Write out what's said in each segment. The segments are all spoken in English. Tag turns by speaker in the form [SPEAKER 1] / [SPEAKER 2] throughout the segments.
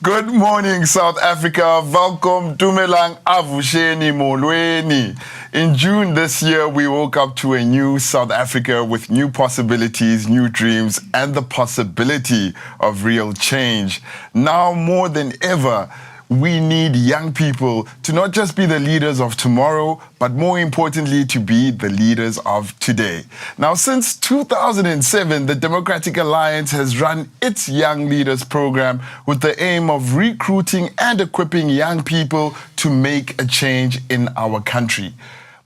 [SPEAKER 1] Good morning, South Africa. Welcome to Melang Avusheni Molweni. In June this year, we woke up to a new South Africa with new possibilities, new dreams, and the possibility of real change. Now more than ever, we need young people to not just be the leaders of tomorrow, but more importantly, to be the leaders of today. Now, since 2007, the Democratic Alliance has run its Young Leaders program with the aim of recruiting and equipping young people to make a change in our country.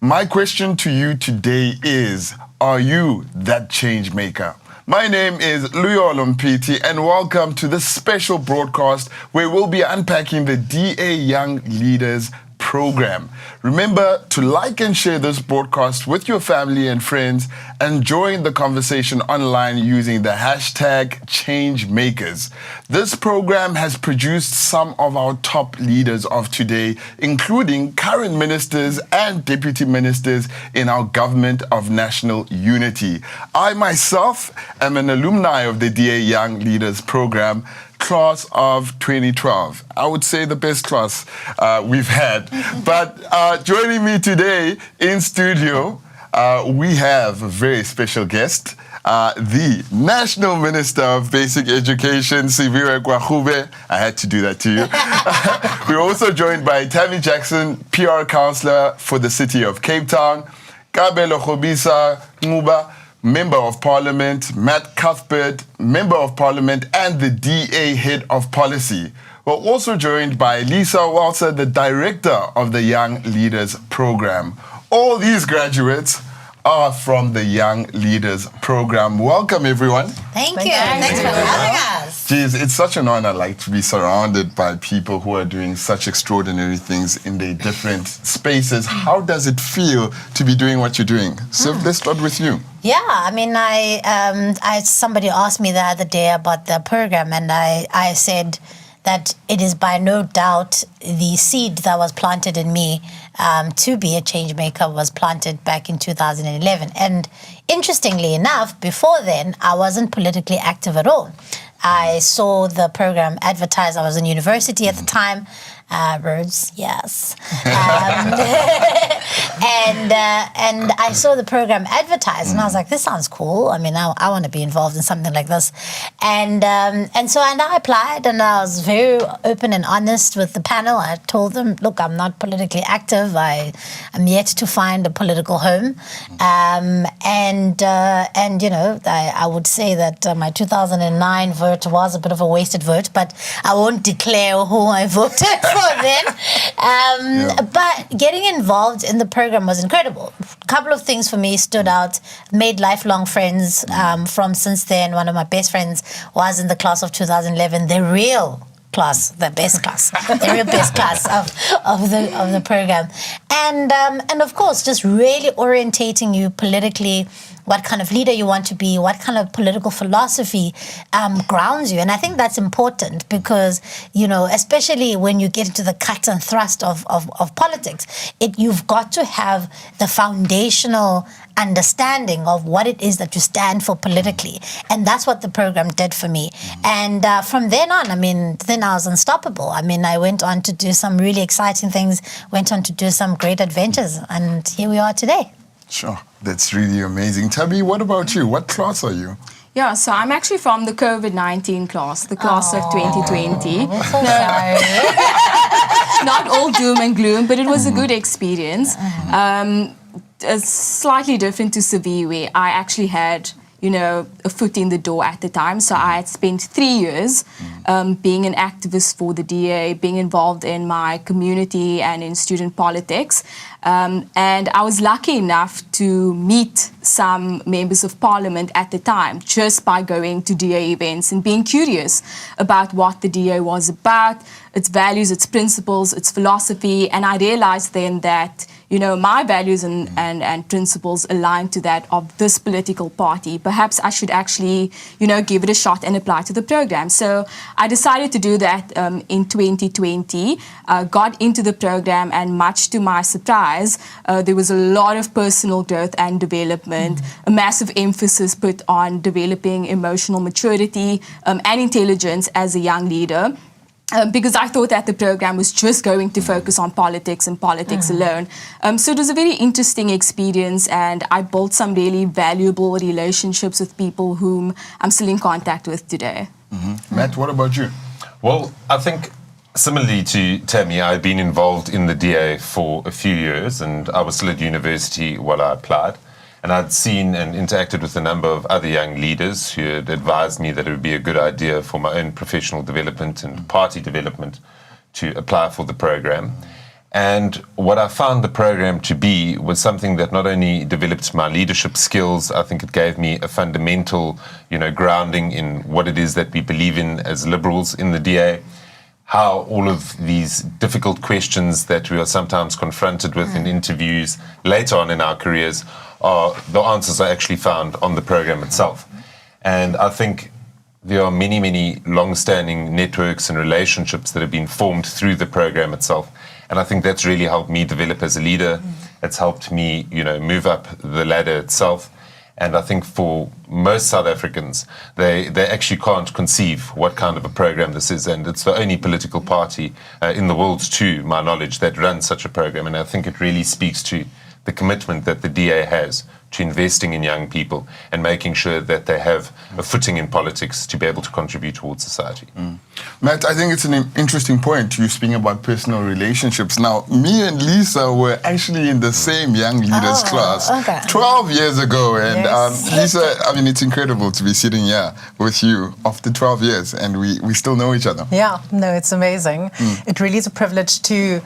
[SPEAKER 1] My question to you today is, are you that change maker? My name is Siviwe MP, and welcome to this special broadcast where we'll be unpacking the DA Young Leaders program. Remember to like and share this broadcast with your family and friends, and join the conversation online using the hashtag #ChangeMakers. This program has produced some of our top leaders of today, including current ministers and deputy ministers in our government of national unity. I myself am an alumni of the DA Young Leaders program, class of 2012. I would say the best class we've had. But joining me today in studio, we have a very special guest, the National Minister of Basic Education, Siviwe Gwarube. I had to do that to you. We're also joined by Tammy Jackson, PR Councillor for the City of Cape Town, Kabelo Khobisa Nguba, Member of Parliament, Matt Cuthbert, Member of Parliament and the DA Head of Policy. We're also joined by Lisa Walser, the Director of the Young Leaders Program. All these graduates are from the Young Leaders Program. Welcome, everyone.
[SPEAKER 2] Thank you. Thanks for having us.
[SPEAKER 1] Geez, it's such an honor, to be surrounded by people who are doing such extraordinary things in their different spaces. How does it feel to be doing what you're doing? So let's start with you.
[SPEAKER 2] Yeah, I mean, somebody asked me the other day about the program, and I said that it is by no doubt the seed that was planted in me to be a change maker was planted back in 2011. And interestingly enough, before then, I wasn't politically active at all. I saw the program advertised. I was in university at the time. Rhodes, yes. And I saw the program advertised, and I was like, this sounds cool. I mean, I want to be involved in something like this. And so I applied, and I was very open and honest with the panel. I told them, look, I'm not politically active. I'm yet to find a political home. And you know, I would say that my 2009 vote was a bit of a wasted vote, but I won't declare who I voted for then. But getting involved in the program was incredible. A couple of things for me stood out, made lifelong friends from since then. One of my best friends was in the class of 2011, the real class, the best class, the real best class of the program. And of course, just really orientating you politically, what kind of leader you want to be, what kind of political philosophy grounds you. And I think that's important because, you know, especially when you get into the cut and thrust of politics, you've got to have the foundational understanding of what it is that you stand for politically. And that's what the program did for me. And from then on, I mean, then I was unstoppable. I mean, I went on to do some really exciting things, went on to do some great adventures, and here we are today.
[SPEAKER 1] Sure, that's really amazing. Tabby, what about you? What class are you?
[SPEAKER 3] Yeah, so I'm actually from the COVID-19 class, the class of 2020. Not all doom and gloom, but it was a good experience. Slightly different to Siviwe. I actually had, you know, a foot in the door at the time. So I had spent 3 years being an activist for the DA, being involved in my community and in student politics. And I was lucky enough to meet some members of parliament at the time just by going to DA events and being curious about what the DA was about, its values, its principles, its philosophy. And I realized then that, you know, my values and principles align to that of this political party. Perhaps I should actually, you know, give it a shot and apply to the program. So I decided to do that in 2020, got into the program, and much to my surprise, there was a lot of personal growth and development, a massive emphasis put on developing emotional maturity and intelligence as a young leader. because I thought that the program was just going to focus on politics and politics alone. So it was a very interesting experience, and I built some really valuable relationships with people whom I'm still in contact with today.
[SPEAKER 1] Matt, what about you?
[SPEAKER 4] Well, I think similarly to Tammy, I've been involved in the DA for a few years, and I was still at university while I applied. And I'd seen and interacted with a number of other young leaders who had advised me that it would be a good idea for my own professional development and party development to apply for the program. And what I found the program to be was something that not only developed my leadership skills, I think it gave me a fundamental, grounding in what it is that we believe in as liberals in the DA, how all of these difficult questions that we are sometimes confronted with in interviews later on in our careers, the answers are actually found on the program itself. And I think there are many, many long-standing networks and relationships that have been formed through the program itself. And I think that's really helped me develop as a leader. It's helped me, move up the ladder itself. And I think for most South Africans, they actually can't conceive what kind of a program this is. And it's the only political party in the world, to my knowledge, that runs such a program. And I think it really speaks to the commitment that the DA has to investing in young people and making sure that they have a footing in politics to be able to contribute towards society.
[SPEAKER 1] Matt, I think it's an interesting point. You're speaking about personal relationships. Now, me and Lisa were actually in the same young leaders class 12 years ago. And Lisa, I mean, it's incredible to be sitting here with you after 12 years and we still know each other.
[SPEAKER 5] Yeah, no, it's amazing. It really is a privilege to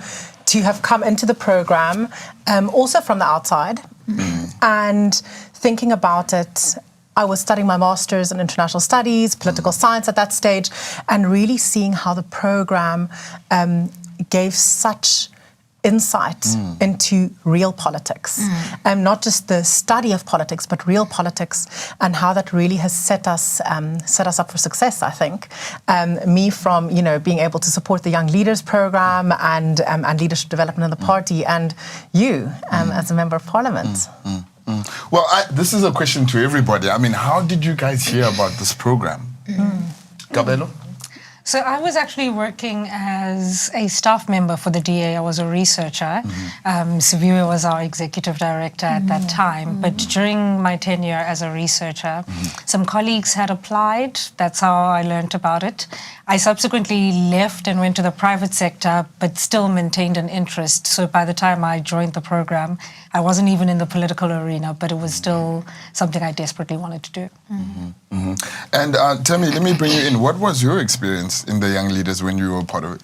[SPEAKER 5] have come into the program, also from the outside. And thinking about it, I was studying my master's in international studies, political science at that stage, and really seeing how the program gave such insight into real politics, not just the study of politics, but real politics, and how that really has set us up for success. I think me from being able to support the Young Leaders program and leadership development in the party, and you as a member of Parliament.
[SPEAKER 1] Well, this is a question to everybody. I mean, how did you guys hear about this program? Kabelo?
[SPEAKER 6] So I was actually working as a staff member for the DA. I was a researcher. Siviwe was our executive director at that time. But during my tenure as a researcher, some colleagues had applied. That's how I learned about it. I subsequently left and went to the private sector, but still maintained an interest. So by the time I joined the program, I wasn't even in the political arena, but it was still something I desperately wanted to do.
[SPEAKER 1] And Tammy, let me bring you in. What was your experience in the Young Leaders when you were part of it?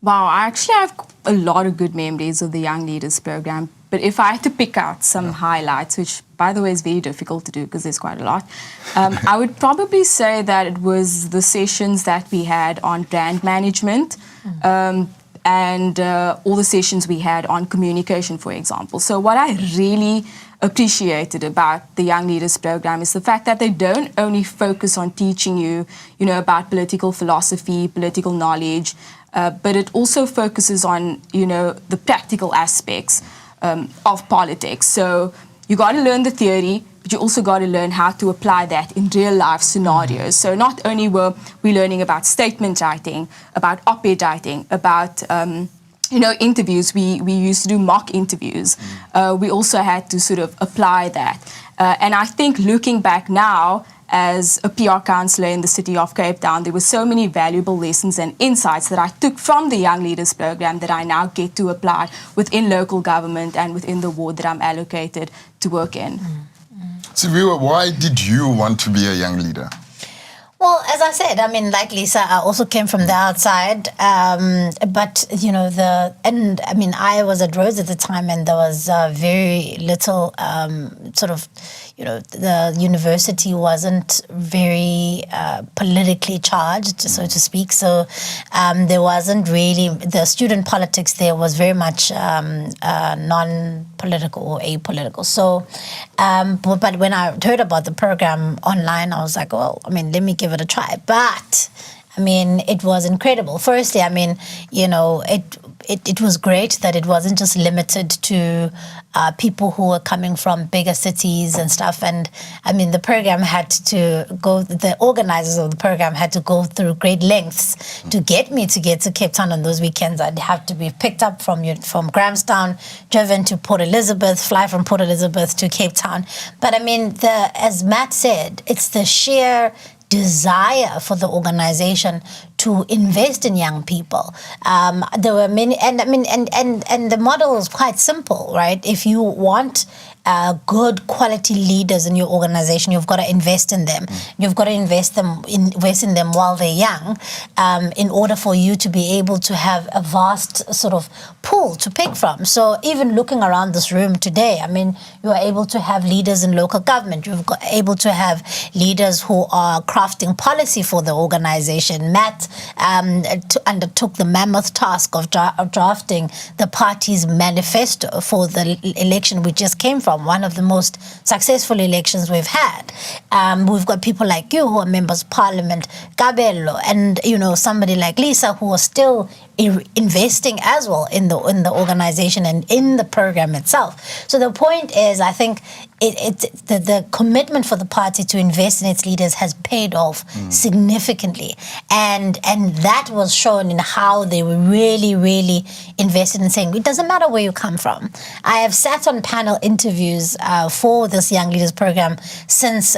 [SPEAKER 3] Wow, I actually have a lot of good memories of the Young Leaders program. But if I had to pick out some highlights, which, by the way, is very difficult to do because there's quite a lot, I would probably say that it was the sessions that we had on brand management and all the sessions we had on communication, for example. So what I really appreciated about the Young Leaders program is the fact that they don't only focus on teaching you, about political philosophy, political knowledge, but it also focuses on, the practical aspects of politics. So you got to learn the theory, but you also got to learn how to apply that in real life scenarios. So not only were we learning about statement writing, about op-ed writing, about interviews, we used to do mock interviews. We also had to sort of apply that. And I think looking back now, as a PR counsellor in the city of Cape Town, there were so many valuable lessons and insights that I took from the Young Leaders program that I now get to apply within local government and within the ward that I'm allocated to work in.
[SPEAKER 1] Siviwe, why did you want to be a young leader?
[SPEAKER 2] Well, as I said, I mean, like Lisa, I also came from the outside, but I was at Rhodes at the time, and there was very little the university wasn't very politically charged, so to speak. So there wasn't really, the student politics there was very much non-political or apolitical. So, but when I heard about the program online, I was like, well, I mean, let me give it a try. But I mean, it was incredible. Firstly, I mean, it was great that it wasn't just limited to people who were coming from bigger cities and stuff. And I mean, the program had to go, the organizers of the program had to go through great lengths to get me to get to Cape Town on those weekends. I'd have to be picked up from Grahamstown, driven to Port Elizabeth, fly from Port Elizabeth to Cape Town. But I mean, as Matt said, it's the sheer desire for the organization to invest in young people. There were many, and I mean, and the model is quite simple, right? If you want good quality leaders in your organization, you've got to invest in them. You've got to invest in them while they're young, in order for you to be able to have a vast sort of pool to pick from. So even looking around this room today, I mean, you are able to have leaders in local government. You've got able to have leaders who are crafting policy for the organization. Matt undertook the mammoth task of drafting the party's manifesto for the election we just came from, one of the most successful elections we've had. We've got people like you who are members of parliament, Gabello, and somebody like Lisa, who are still investing as well in the organization and in the program itself. So the point is, I think the commitment for the party to invest in its leaders has paid off significantly, and that was shown in how they were really, really invested in saying it doesn't matter where you come from. I have sat on panel interviews for this Young Leaders program since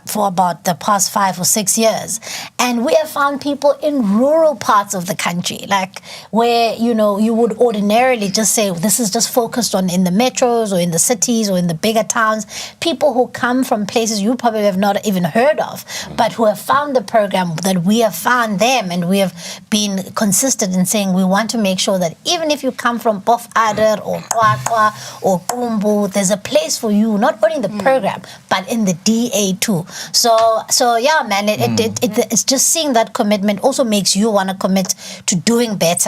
[SPEAKER 2] for about the past 5 or 6 years, and we have found people in rural parts of the country, like where you would ordinarily just say this is just focused on in the metros or in the cities or in the bigger towns. People who come from places you probably have not even heard of, but who have found the program, that we have found them, and we have been consistent in saying we want to make sure that even if you come from Bof Ader or Kwakwa or Kumbu, there's a place for you, not only in the program, but in the DA too. So yeah, man, it's just seeing that commitment also makes you want to commit to doing better.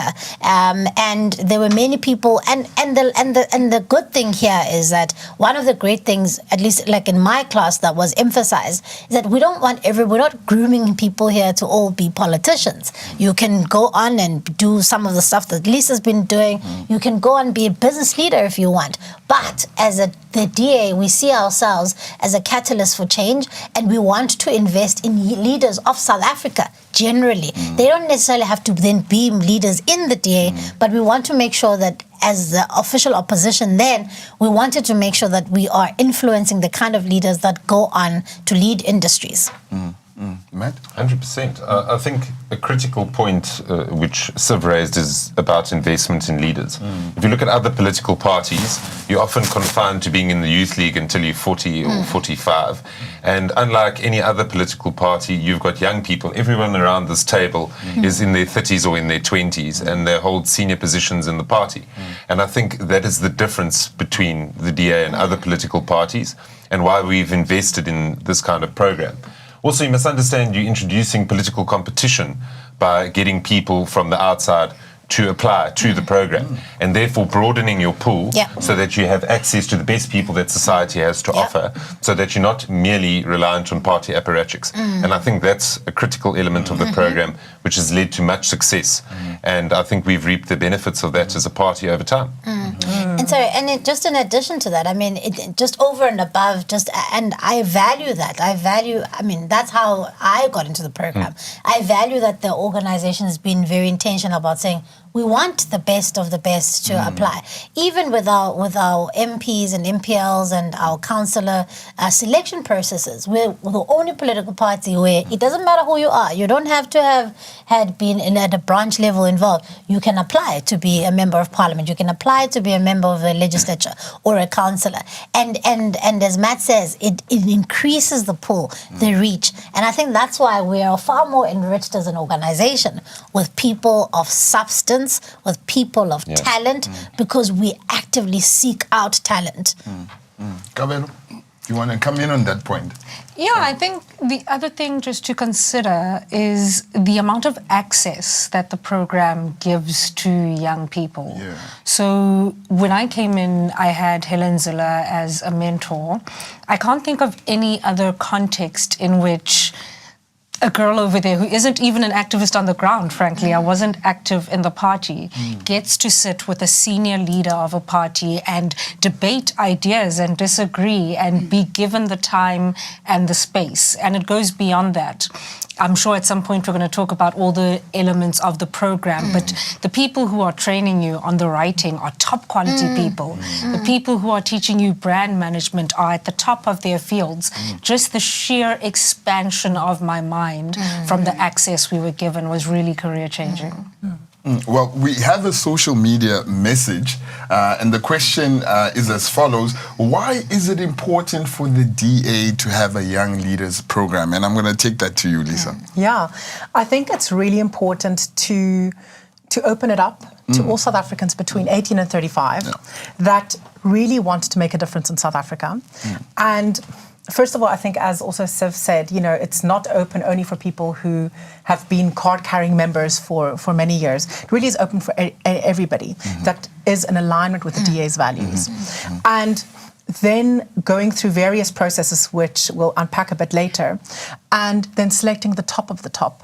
[SPEAKER 2] And there were many people, and the good thing here is that one of the great things, at least like in my class, that was emphasized, is that we're not grooming people here to all be politicians. You can go on and do some of the stuff that Lisa's been doing. You can go and be a business leader if you want. But as the DA, we see ourselves as a catalyst for change, and we want to invest in leaders of South Africa generally. They don't necessarily have to then be leaders in the DA, but we want to make sure that as the official opposition then, we wanted to make sure that we are influencing the kind of leaders that go on to lead industries.
[SPEAKER 1] Matt?
[SPEAKER 4] 100%. I think a critical point which Siv raised is about investment in leaders. If you look at other political parties, you're often confined to being in the youth league until you're 40 or 45. And unlike any other political party, you've got young people. Everyone around this table is in their 30s or in their 20s, and they hold senior positions in the party. And I think that is the difference between the DA and other political parties, and why we've invested in this kind of program. Also, you must understand you're introducing political competition by getting people from the outside to apply to the program, and therefore broadening your pool so that you have access to the best people that society has to offer, so that you're not merely reliant on party apparatchiks. And I think that's a critical element of the program, which has led to much success. And I think we've reaped the benefits of that as a party over time.
[SPEAKER 2] And so, just in addition to that, I mean, just over and above, and I value that. I mean, that's how I got into the program. I value that the organization has been very intentional about saying, we want the best of the best to apply. Even with our MPs and MPLs and our councillor selection processes, we're the only political party where it doesn't matter who you are. You don't have to have had been at a branch level involved. You can apply to be a member of parliament. You can apply to be a member of the legislature or a councillor. And as Matt says, it increases the pool, the reach. And I think that's why we are far more enriched as an organization with people of substance, with people of talent, because we actively seek out talent.
[SPEAKER 1] Kabelo, you want to come in on that point?
[SPEAKER 6] Yeah, I think the other thing just to consider is the amount of access that the program gives to young people.
[SPEAKER 1] Yeah.
[SPEAKER 6] So when I came in, I had Helen Ziller as a mentor. I can't think of any other context in which a girl over there who isn't even an activist on the ground, frankly, I wasn't active in the party, gets to sit with a senior leader of a party and debate ideas and disagree and be given the time and the space. And it goes beyond that. I'm sure at some point we're going to talk about all the elements of the program, but the people who are training you on the writing are top quality people. The people who are teaching you brand management are at the top of their fields. Just the sheer expansion of my mind from the access we were given was really career changing.
[SPEAKER 1] Well, we have a social media message, and the question is as follows. Why is it important for the DA to have a Young Leaders program? And I'm going to take that to you, Lisa.
[SPEAKER 5] Yeah, I think it's really important to open it up to all South Africans between 18 and 35 that really want to make a difference in South Africa. And first of all, I think, as also Siv said, it's not open only for people who have been card-carrying members for many years. It really is open for everybody that is in alignment with the DA's values. And then going through various processes, which we'll unpack a bit later, and then selecting the top of the top.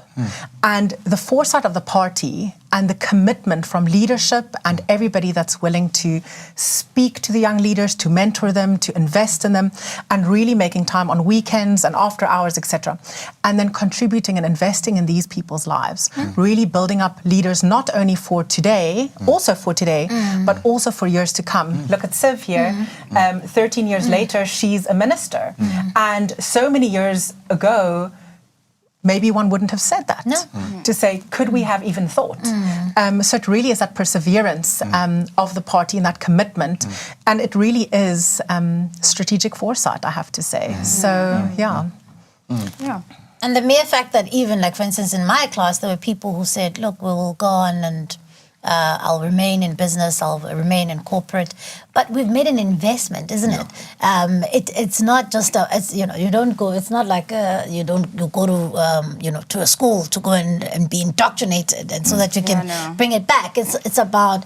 [SPEAKER 5] And the foresight of the party and the commitment from leadership and everybody that's willing to speak to the young leaders, to mentor them, to invest in them, and really making time on weekends and after hours, etc. And then contributing and investing in these people's lives, really building up leaders not only for today, also for today, but also for years to come. Look at Siv here. 13 years later, she's a minister. And so many years ago, maybe one wouldn't have said that. To say, could we have even thought? So it really is that perseverance of the party and that commitment. And it really is strategic foresight, I have to say. So, yeah.
[SPEAKER 2] And the mere fact that even, like, for instance, in my class, there were people who said, look, we will go on and I'll remain in business, I'll remain in corporate. But we've made an investment, isn't it? It's not just you don't go. It's not like you go to to a school to go and be indoctrinated, and so that you can bring it back. It's about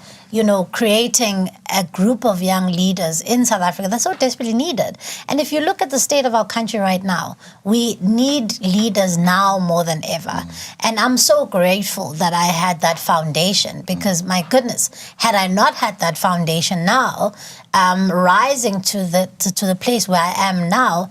[SPEAKER 2] creating a group of young leaders in South Africa that's so desperately needed. And if you look at the state of our country right now, we need leaders now more than ever. And I'm so grateful that I had that foundation, because my goodness, had I not had that foundation now, rising to the place where I am now,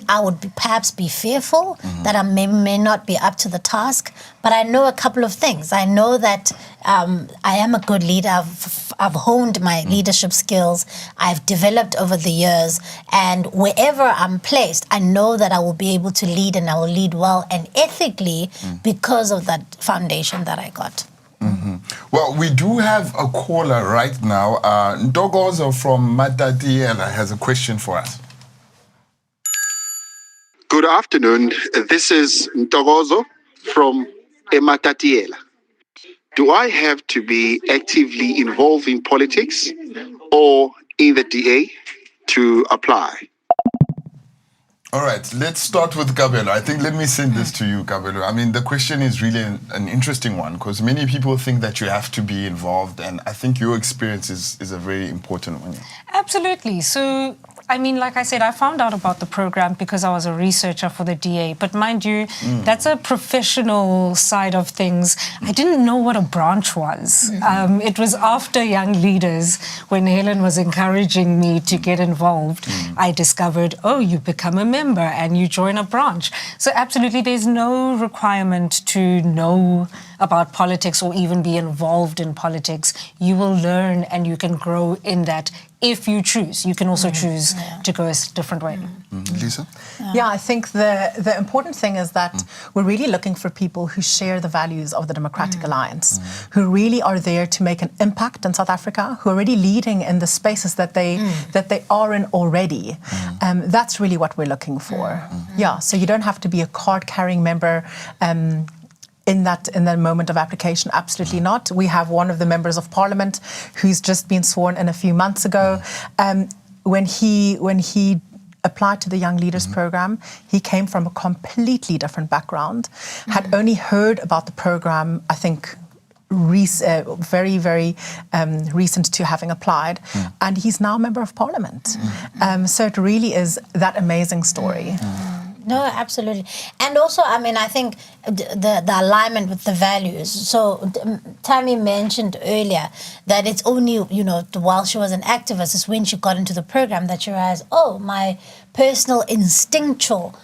[SPEAKER 2] I would perhaps be fearful that I may not be up to the task. But I know a couple of things. I know that I am a good leader. I've honed my leadership skills. I've developed over the years. And wherever I'm placed, I know that I will be able to lead, and I will lead well and ethically because of that foundation that I got.
[SPEAKER 1] Well, we do have a caller right now. Ntokozo from Matatiela has a question for us.
[SPEAKER 7] Good afternoon. This is Ntokozo from Matatiela. Do I have to be actively involved in politics or in the DA to apply?
[SPEAKER 1] All right, let's start with Kabelo. I think let me send this to you, Kabelo. I mean, the question is really an interesting one, because many people think that you have to be involved, and I think your experience is a very important one.
[SPEAKER 6] Absolutely. So, I mean, like I said, I found out about the program because I was a researcher for the DA. But mind you, that's a professional side of things. I didn't know what a branch was. It was after Young Leaders, when Helen was encouraging me to get involved, I discovered, you become a member and you join a branch. So absolutely, there's no requirement to know about politics or even be involved in politics. You will learn and you can grow in that if you choose. You can also choose to go a different way.
[SPEAKER 1] Lisa?
[SPEAKER 5] Yeah, I think the important thing is that we're really looking for people who share the values of the Democratic Alliance, who really are there to make an impact in South Africa, who are really leading in the spaces that they are in already. That's really what we're looking for. Yeah, so you don't have to be a card-carrying member in that moment of application. Absolutely not. We have one of the members of Parliament who's just been sworn in a few months ago. When he applied to the Young Leaders program, he came from a completely different background, had only heard about the program, I think, very, very recent to having applied, and he's now a member of Parliament. So it really is that amazing story.
[SPEAKER 2] No, absolutely. And also, I mean, I think the alignment with the values. So Tammy mentioned earlier that it's only, while she was an activist, is when she got into the program that she realized, oh, my personal instinctual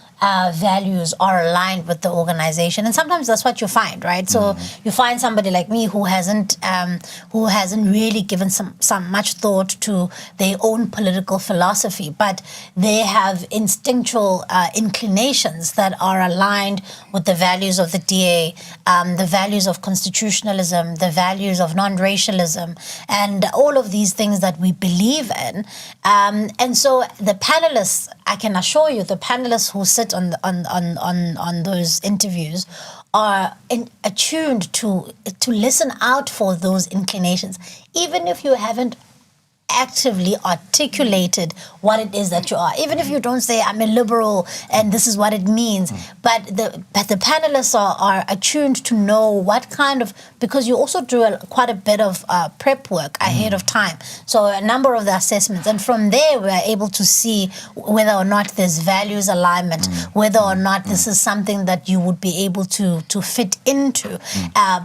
[SPEAKER 2] values are aligned with the organization, and sometimes that's what you find, right? So you find somebody like me who hasn't really given some much thought to their own political philosophy, but they have instinctual inclinations that are aligned with the values of the DA, the values of constitutionalism, the values of non-racialism, and all of these things that we believe in. And so the panelists, I can assure you, the panelists who sit on those interviews are attuned to listen out for those inclinations, even if you haven't actively articulated what it is that you are. Even if you don't say, I'm a liberal and this is what it means, but the panelists are attuned to know what kind of, because you also do quite a bit of prep work ahead of time. So a number of the assessments, and from there we're able to see whether or not there's values alignment, whether or not this is something that you would be able to fit into.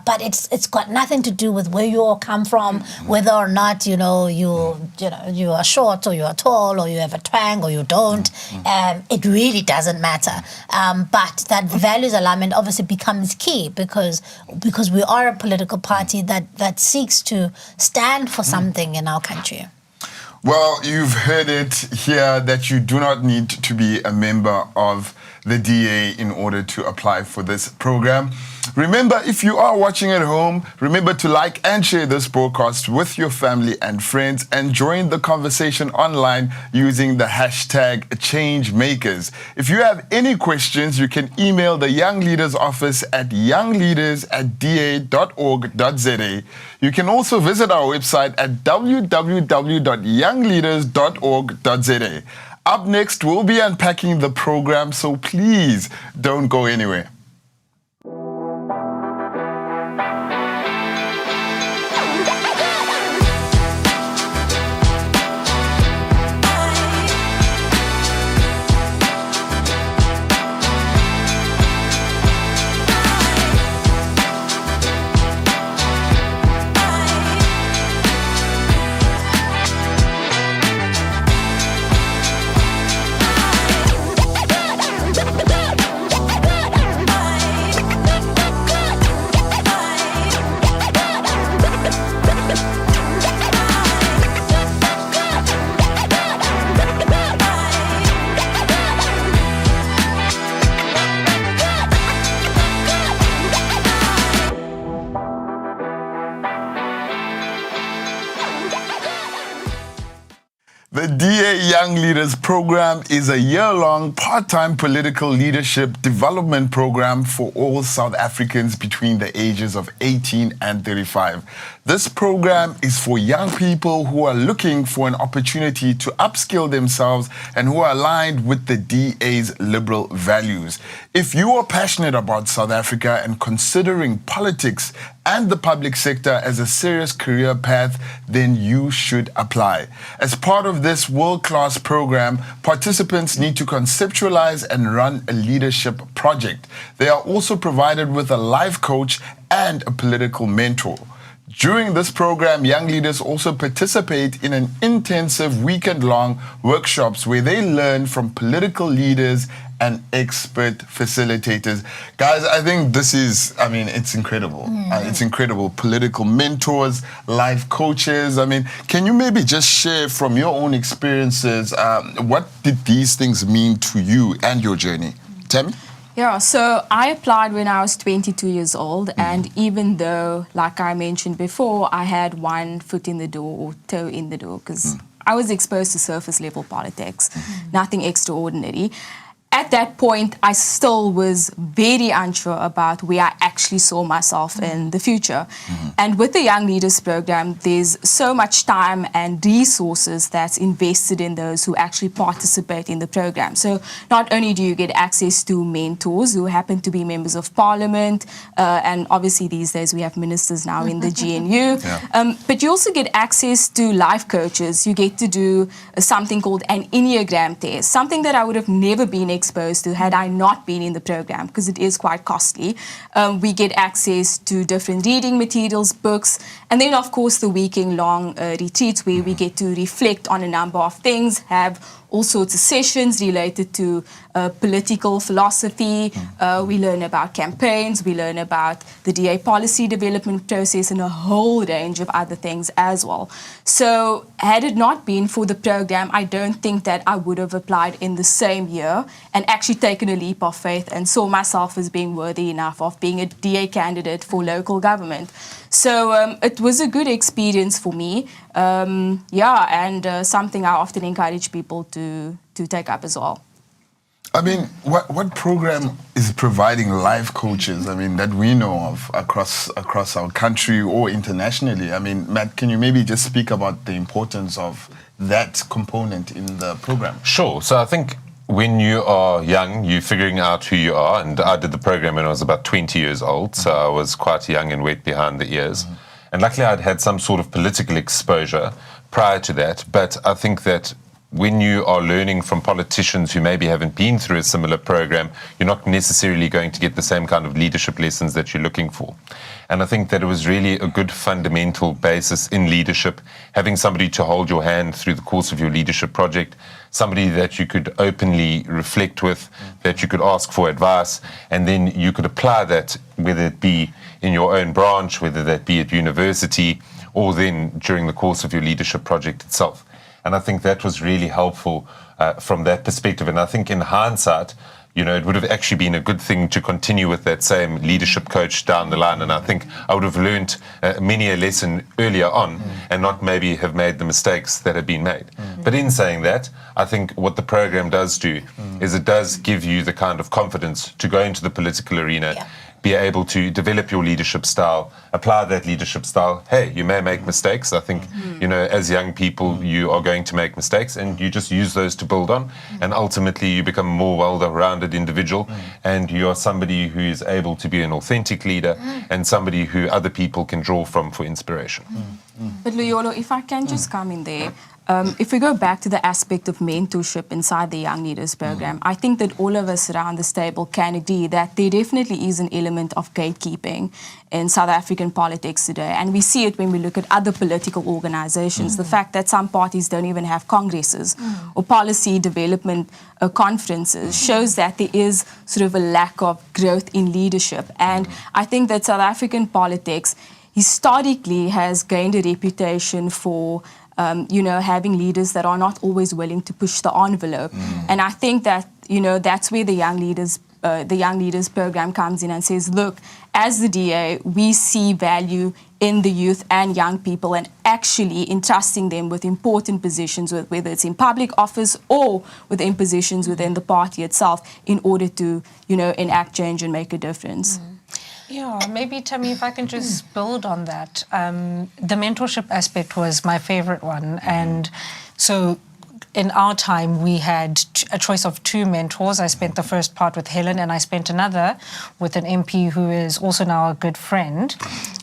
[SPEAKER 2] But it's got nothing to do with where you all come from, whether or not, you are short or you are tall or you have a twang or you don't. It really doesn't matter. But that values alignment obviously becomes key because we are a political party that seeks to stand for something in our country.
[SPEAKER 1] Well, you've heard it here that you do not need to be a member of the DA in order to apply for this program. Remember, if you are watching at home, remember to like and share this broadcast with your family and friends, and join the conversation online using the hashtag #ChangeMakers. If you have any questions, you can email the Young Leaders Office at youngleaders@da.org.za. You can also visit our website at www.youngleaders.org.za. Up next, we'll be unpacking the program, so please don't go anywhere. The DA Young Leaders Program is a year-long part-time political leadership development program for all South Africans between the ages of 18 and 35. This program is for young people who are looking for an opportunity to upskill themselves and who are aligned with the DA's liberal values. If you are passionate about South Africa and considering politics and the public sector as a serious career path, then you should apply. As part of this world-class program, participants need to conceptualize and run a leadership project. They are also provided with a life coach and a political mentor. During this program, young leaders also participate in an intensive weekend-long workshops where they learn from political leaders and expert facilitators. Guys, I think this is, it's incredible. It's incredible. Political mentors, life coaches. Can you maybe just share from your own experiences, what did these things mean to you and your journey? Tammy?
[SPEAKER 3] Yeah, so I applied when I was 22 years old, and even though, like I mentioned before, I had one foot in the door or toe in the door because I was exposed to surface level politics, nothing extraordinary. At that point, I still was very unsure about where I actually saw myself in the future. And with the Young Leaders Program, there's so much time and resources that's invested in those who actually participate in the program. So not only do you get access to mentors who happen to be members of parliament, and obviously these days we have ministers now in the GNU, but you also get access to life coaches. You get to do something called an Enneagram test, something that I would have never been exposed exposed to had I not been in the program, because it is quite costly. We get access to different reading materials, books, and then of course the weekend-long retreats where we get to reflect on a number of things, have all sorts of sessions related to political philosophy. We learn about campaigns, we learn about the DA policy development process, and a whole range of other things as well. So had it not been for the program, I don't think that I would have applied in the same year and actually taken a leap of faith and saw myself as being worthy enough of being a DA candidate for local government. So it was a good experience for me, and something I often encourage people to take up as well.
[SPEAKER 1] I mean, what program is providing life coaches, I mean, that we know of across our country or internationally? I mean, Matt, can you maybe just speak about the importance of that component in the program?
[SPEAKER 4] Sure. So I think when you are young, you're figuring out who you are. And I did the program when I was about 20 years old. So I was quite young and wet behind the ears. And luckily I'd had some sort of political exposure prior to that. But I think that when you are learning from politicians who maybe haven't been through a similar program, you're not necessarily going to get the same kind of leadership lessons that you're looking for. And I think that it was really a good fundamental basis in leadership, having somebody to hold your hand through the course of your leadership project, somebody that you could openly reflect with, that you could ask for advice, and then you could apply that, whether it be in your own branch, whether that be at university, or then during the course of your leadership project itself. And I think that was really helpful from that perspective. And I think in hindsight, it would have actually been a good thing to continue with that same leadership coach down the line. And I think I would have learned many a lesson earlier on and not maybe have made the mistakes that have been made. But in saying that, I think what the program does do is it does give you the kind of confidence to go into the political arena, be able to develop your leadership style, apply that leadership style. Hey, you may make mistakes. I think, as young people, you are going to make mistakes and you just use those to build on. And ultimately, you become a more well-rounded individual and you are somebody who is able to be an authentic leader and somebody who other people can draw from for inspiration.
[SPEAKER 3] But Luyolo, if I can just come in there, if we go back to the aspect of mentorship inside the Young Leaders Program, I think that all of us around this table can agree that there definitely is an element of gatekeeping in South African politics today. And we see it when we look at other political organizations. The fact that some parties don't even have congresses or policy development conferences shows that there is sort of a lack of growth in leadership. And I think that South African politics historically has gained a reputation for having leaders that are not always willing to push the envelope. And I think that, that's where the Young Leaders Program comes in and says, look, as the DA, we see value in the youth and young people and actually entrusting them with important positions, whether it's in public office or within positions within the party itself, in order to, enact change and make a difference.
[SPEAKER 6] Yeah, maybe, Tammy, if I can just build on that. The mentorship aspect was my favorite one. And so in our time, we had a choice of two mentors. I spent the first part with Helen and I spent another with an MP who is also now a good friend.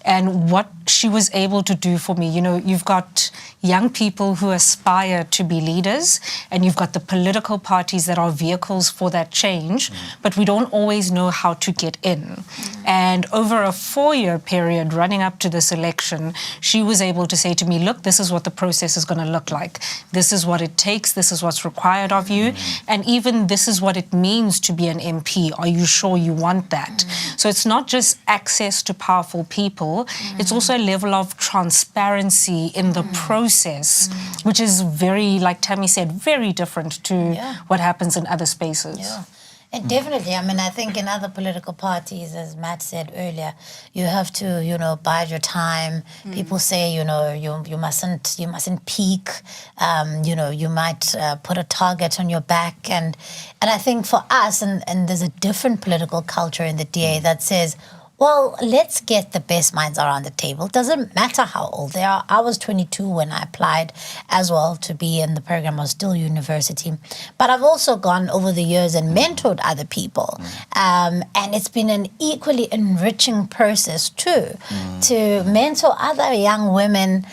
[SPEAKER 6] And what she was able to do for me, you've got young people who aspire to be leaders and you've got the political parties that are vehicles for that change, but we don't always know how to get in. And over a 4-year period running up to this election, she was able to say to me, look, this is what the process is going to look like. This is what it takes. This is what's required of you. And even this is what it means to be an MP. Are you sure you want that? So it's not just access to powerful people. It's also a level of transparency in the process, which is very, like Tammy said, very different to what happens in other spaces.
[SPEAKER 2] Yeah. And definitely, I think in other political parties, as Matt said earlier, you have to, bide your time. People say, you mustn't peak. You might put a target on your back. And I think for us, and there's a different political culture in the DA that says, well, let's get the best minds around the table. Doesn't matter how old they are. I was 22 when I applied as well to be in the program. I was still university. But I've also gone over the years and mentored other people. And it's been an equally enriching process too, to mentor other young women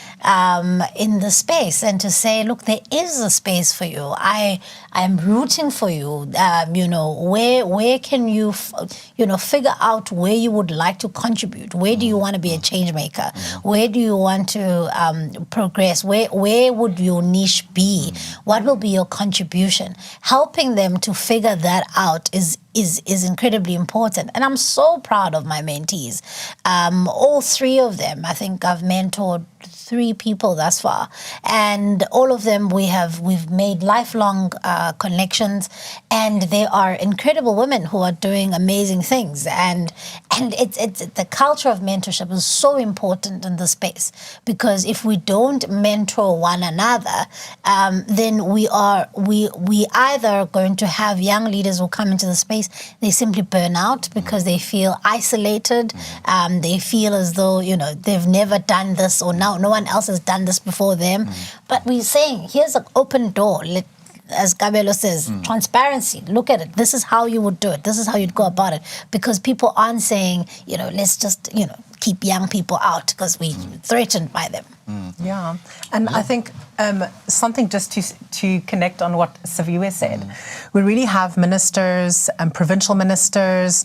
[SPEAKER 2] in the space and to say, look, there is a space for you. I I am rooting for you. You know, where can you, figure out where you would like to contribute? Where do you want to be a change maker? Where do you want to progress? Where would your niche be? What will be your contribution? Helping them to figure that out is incredibly important. And I'm so proud of my mentees. All three of them, I think I've mentored 3 people thus far, and all of them we've made lifelong connections, and they are incredible women who are doing amazing things, and it's the culture of mentorship is so important in this space, because if we don't mentor one another, then we either going to have young leaders who come into the space, they simply burn out because they feel isolated, they feel as though they've never done this, or no one else has done this before them. But we're saying, here's an open door. As Kabelo says, transparency. Look at it. This is how you would do it. This is how you'd go about it. Because people aren't saying, let's just, keep young people out because we're threatened by them.
[SPEAKER 5] Yeah, and I think something just to connect on what Siviwe said, we really have ministers, provincial ministers,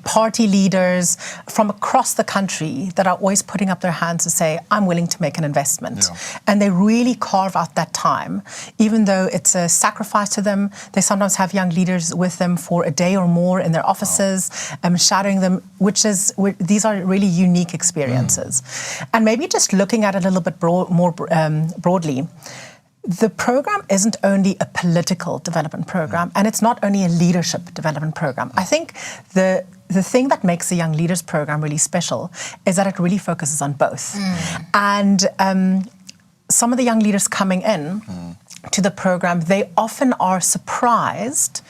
[SPEAKER 5] party leaders from across the country that are always putting up their hands to say, I'm willing to make an investment. Yeah. And they really carve out that time, even though it's a sacrifice to them. They sometimes have young leaders with them for a day or more in their offices, shadowing them, these are really unique experiences. And maybe just looking at it a little bit more broadly, the program isn't only a political development program, and it's not only a leadership development program. I think the thing that makes the Young Leaders program really special is that it really focuses on both. And some of the young leaders coming in to the program, they often are surprised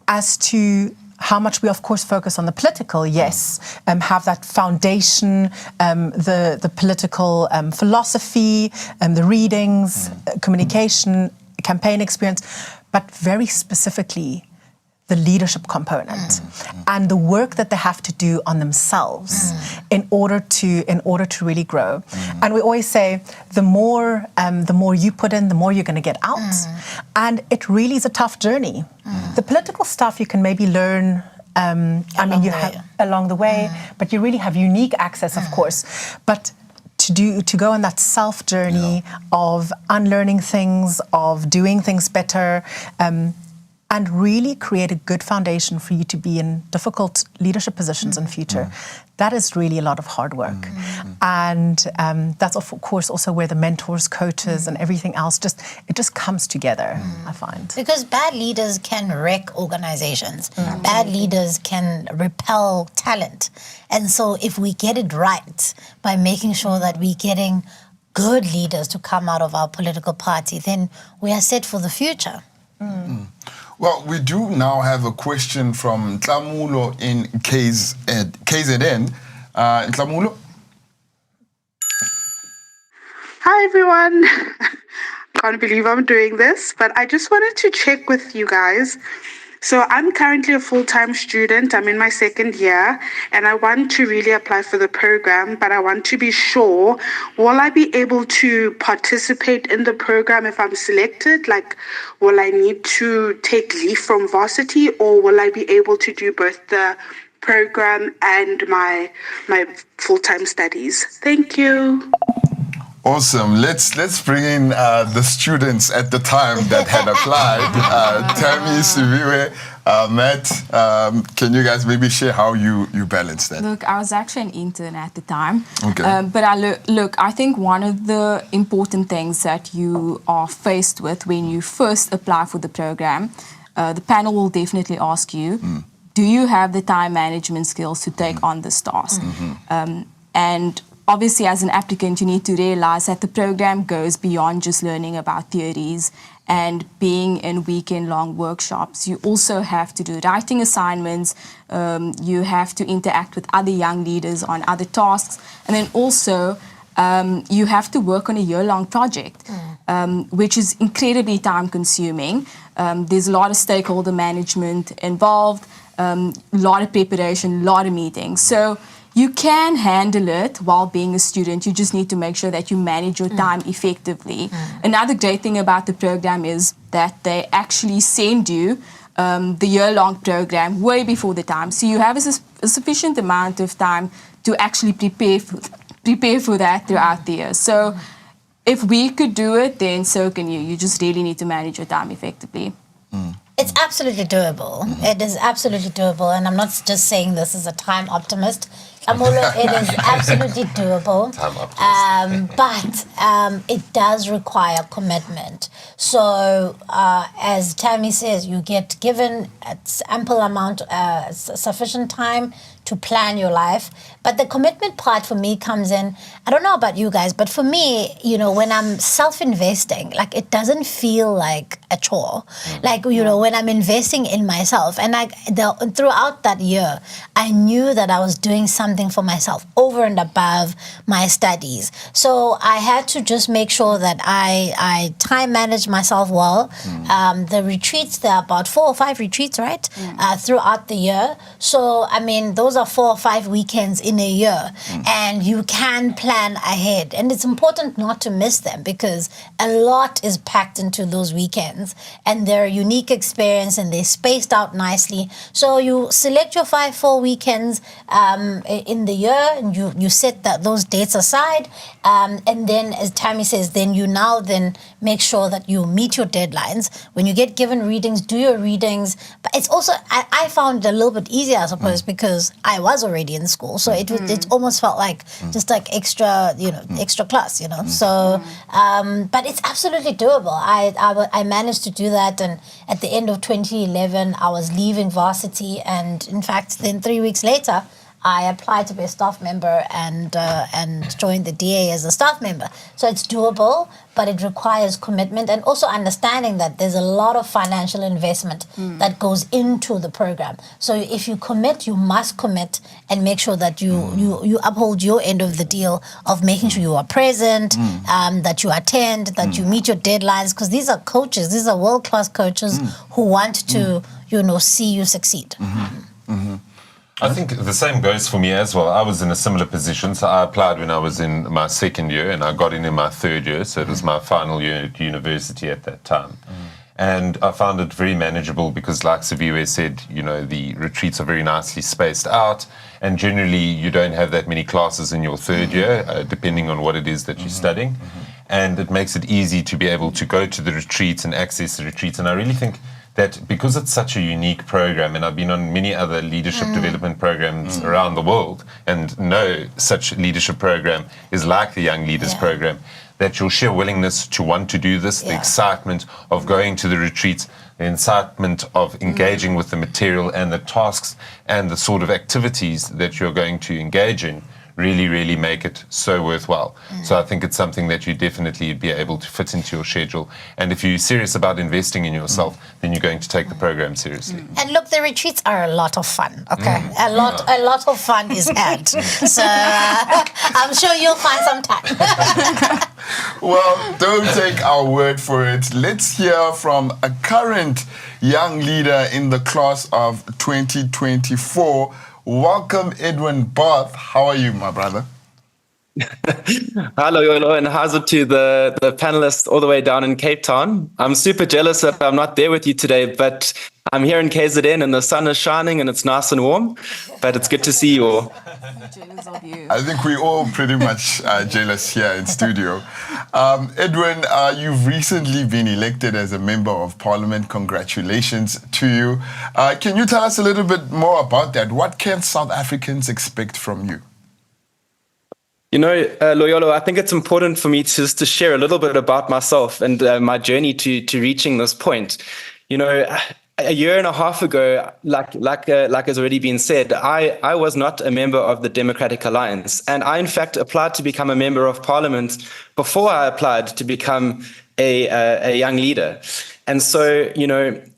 [SPEAKER 5] as to how much we, of course, focus on the political, yes, have that foundation, the political philosophy, the readings, communication, campaign experience, but very specifically the leadership component and the work that they have to do on themselves in order to really grow. And we always say the more you put in, the more you're going to get out. And it really is a tough journey. The political stuff you can maybe learn along the way, but you really have unique access, of course. But to go on that self journey of unlearning things, of doing things better, and really create a good foundation for you to be in difficult leadership positions in future. That is really a lot of hard work. And that's, of course, also where the mentors, coaches, and everything else, it just comes together, I find.
[SPEAKER 2] Because bad leaders can wreck organizations. Bad leaders can repel talent. And so if we get it right by making sure that we're getting good leaders to come out of our political party, then we are set for the future.
[SPEAKER 1] Well, we do now have a question from Tlamulo in KZN. Tlamulo?
[SPEAKER 8] Hi, everyone. Can't believe I'm doing this, but I just wanted to check with you guys. So I'm currently a full-time student. I'm in my 2nd year, and I want to really apply for the program, but I want to be sure, will I be able to participate in the program if I'm selected? Like, will I need to take leave from varsity, or will I be able to do both the program and my full-time studies? Thank you.
[SPEAKER 1] Awesome. Let's bring in the students at the time that had applied. Tammy, Siviwe, Matt, can you guys maybe share how you balance that?
[SPEAKER 3] Look, I was actually an intern at the time.
[SPEAKER 1] Okay.
[SPEAKER 3] But I think one of the important things that you are faced with when you first apply for the program, the panel will definitely ask you, do you have the time management skills to take on this task? And obviously, as an applicant, you need to realize that the program goes beyond just learning about theories and being in weekend-long workshops. You also have to do writing assignments. You have to interact with other young leaders on other tasks. And then also, you have to work on a year-long project, which is incredibly time-consuming. There's a lot of stakeholder management involved, a lot of preparation, a lot of meetings. So you can handle it while being a student. You just need to make sure that you manage your time effectively. Another great thing about the program is that they actually send you the year-long program way before the time. So you have a sufficient amount of time to actually prepare for that throughout the year. So if we could do it, then so can you. You just really need to manage your time effectively.
[SPEAKER 2] It's absolutely doable. It is absolutely doable. And I'm not just saying this as a time optimist. Amulo, it is absolutely doable.
[SPEAKER 4] Time optimist.
[SPEAKER 2] But it does require commitment. So as Tammy says, you get given ample amount, sufficient time to plan your life. But the commitment part for me comes in, I don't know about you guys, but for me, you know, when I'm self-investing, like it doesn't feel like a chore. Like, you know, when I'm investing in myself, and throughout that year, I knew that I was doing something for myself over and above my studies. So I had to just make sure that I time manage myself well. The retreats, there are about 4 or 5 retreats, right? Throughout the year. So, I mean, those are 4 or 5 weekends in a year, and you can plan ahead. And it's important not to miss them because a lot is packed into those weekends, and they're a unique experience and they're spaced out nicely. So you select your 5 full weekends in the year, and you set those dates aside, and then, as Tammy says, then you make sure that you meet your deadlines. When you get given readings, do your readings. But it's also, I found it a little bit easier, I suppose, because I was already in school, so it almost felt like just like extra, extra class, So, but it's absolutely doable. I managed to do that, and at the end of 2011, I was leaving varsity, and in fact, then 3 weeks later, I applied to be a staff member and joined the DA as a staff member. So it's doable, but it requires commitment and also understanding that there's a lot of financial investment that goes into the program. So if you commit, you must commit and make sure that you uphold your end of the deal of making sure you are present, that you attend, that you meet your deadlines, because these are coaches, these are world-class coaches who want to, see you succeed.
[SPEAKER 4] I think the same goes for me as well. I was in a similar position. So I applied when I was in my second year, and I got in my third year. So it was my final year at university at that time. And I found it very manageable because, like Siviwe said, the retreats are very nicely spaced out. And generally, you don't have that many classes in your third year, depending on what it is that you're studying. And it makes it easy to be able to go to the retreats and access the retreats. And I really think that because it's such a unique program, and I've been on many other leadership development programs around the world, and no such leadership program is like the Young Leaders program, that your sheer willingness to want to do this, the excitement of going to the retreats, the excitement of engaging with the material and the tasks and the sort of activities that you're going to engage in, really, really make it so worthwhile. So I think it's something that you definitely be able to fit into your schedule. And if you're serious about investing in yourself, then you're going to take the program seriously.
[SPEAKER 2] And look, the retreats are a lot of fun, okay? A lot of fun is had. So I'm sure you'll find some time.
[SPEAKER 1] Well, don't take our word for it. Let's hear from a current young leader in the class of 2024. Welcome, Edwin Barth. How are you, my brother?
[SPEAKER 9] Hello, Yolo, and how's it to the panelists all the way down in Cape Town? I'm super jealous that I'm not there with you today, but I'm here in KZN and the sun is shining and it's nice and warm, but it's good to see you all.
[SPEAKER 3] Jealous of you.
[SPEAKER 1] I think we're all pretty much jealous here in studio. Edwin, you've recently been elected as a Member of Parliament. Congratulations to you. Can you tell us a little bit more about that? What can South Africans expect from you?
[SPEAKER 9] Loyolo, I think it's important for me to share a little bit about myself and my journey to reaching this point. A year and a half ago, like has already been said, I was not a member of the Democratic Alliance. And I, in fact, applied to become a member of Parliament before I applied to become a young leader. And so,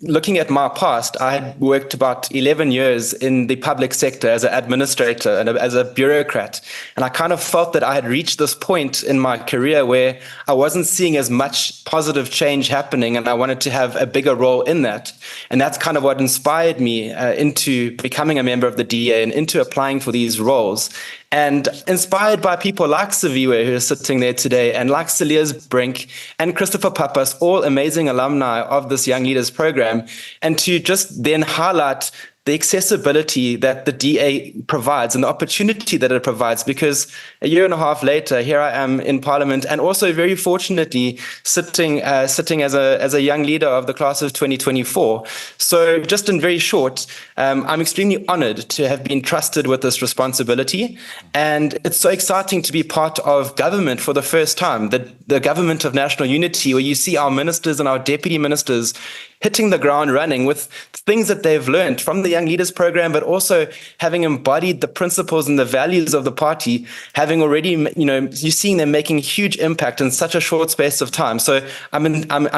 [SPEAKER 9] looking at my past, I had worked about 11 years in the public sector as an administrator and as a bureaucrat. And I kind of felt that I had reached this point in my career where I wasn't seeing as much positive change happening, and I wanted to have a bigger role in that. And that's kind of what inspired me into becoming a member of the DA and into applying for these roles. And inspired by people like Siviwe, who are sitting there today, and like Celia's Brink and Christopher Pappas, all amazing alumni of this Young Leaders program, and to just then highlight the accessibility that the DA provides and the opportunity that it provides, because a year and a half later, here I am in Parliament, and also very fortunately sitting as a young leader of the class of 2024. So just in very short, I'm extremely honored to have been trusted with this responsibility. And it's so exciting to be part of government for the first time, the government of national unity, where you see our ministers and our deputy ministers hitting the ground running with things that they've learned from the Young Leaders program, but also having embodied the principles and the values of the party, having already, you're seeing them making huge impact in such a short space of time. So I'm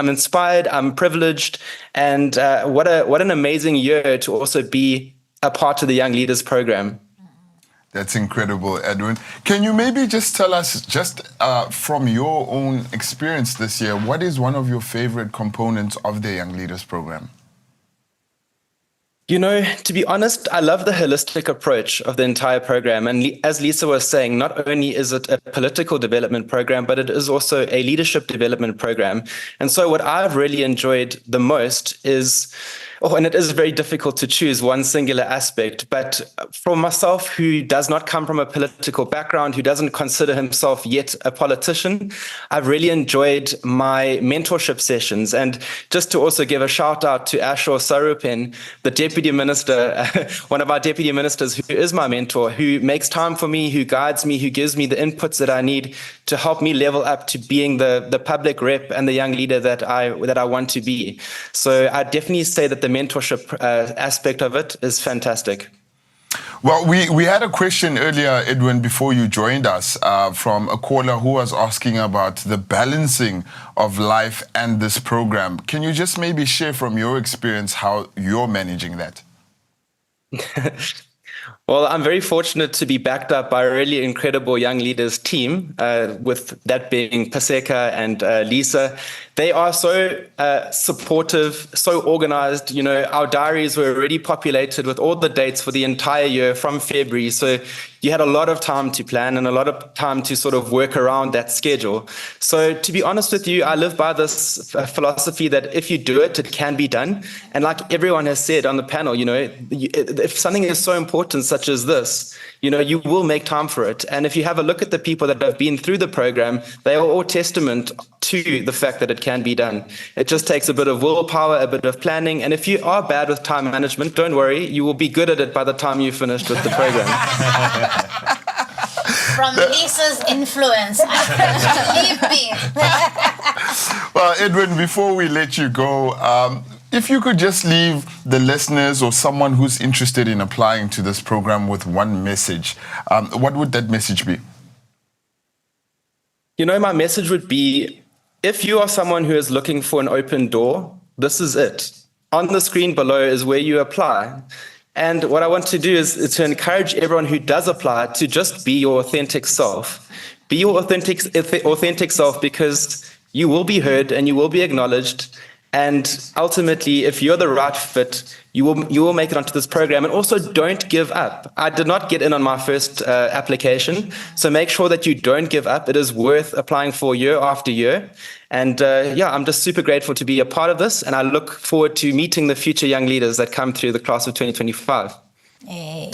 [SPEAKER 9] inspired, I'm privileged, and what an amazing year to also be a part of the Young Leaders program.
[SPEAKER 1] That's incredible, Edwin. Can you maybe just tell us, from your own experience this year, what is one of your favorite components of the Young Leaders program?
[SPEAKER 9] To be honest, I love the holistic approach of the entire program. And as Lisa was saying, not only is it a political development program, but it is also a leadership development program. And so what I've really enjoyed the most is, and it is very difficult to choose one singular aspect, but for myself, who does not come from a political background, who doesn't consider himself yet a politician, I've really enjoyed my mentorship sessions. And just to also give a shout out to Ashur Sarupen, the deputy minister, one of our deputy ministers, who is my mentor, who makes time for me, who guides me, who gives me the inputs that I need to help me level up to being the public rep and the young leader that I want to be. So I definitely say that the mentorship aspect of it is fantastic.
[SPEAKER 1] Well, we had a question earlier, Edwin, before you joined us, from a caller who was asking about the balancing of life and this program. Can you just maybe share from your experience how you're managing that?
[SPEAKER 9] Well, I'm very fortunate to be backed up by a really incredible Young Leaders team, with that being Paseka and Lisa. They are so supportive, so organized. Our diaries were already populated with all the dates for the entire year from February. So you had a lot of time to plan and a lot of time to sort of work around that schedule. So to be honest with you, I live by this philosophy that if you do it, it can be done. And like everyone has said on the panel, if something is so important such as this, you will make time for it. And if you have a look at the people that have been through the program, they are all testament to the fact that it can be done. It just takes a bit of willpower, a bit of planning. And if you are bad with time management, don't worry, you will be good at it by the time you've finished with the program.
[SPEAKER 2] From Lisa's influence, believe me.
[SPEAKER 1] Well, Edwin, before we let you go, if you could just leave the listeners or someone who's interested in applying to this program with one message, what would that message be?
[SPEAKER 9] My message would be, if you are someone who is looking for an open door, this is it. On the screen below is where you apply. And what I want to do is to encourage everyone who does apply to just be your authentic self. Be your authentic self, because you will be heard and you will be acknowledged. And ultimately, if you're the right fit, you will make it onto this program. And also, don't give up. I did not get in on my first application, so make sure that you don't give up. It is worth applying for year after year. And I'm just super grateful to be a part of this, and I look forward to meeting the future young leaders that come through the class of 2025.
[SPEAKER 2] Hey.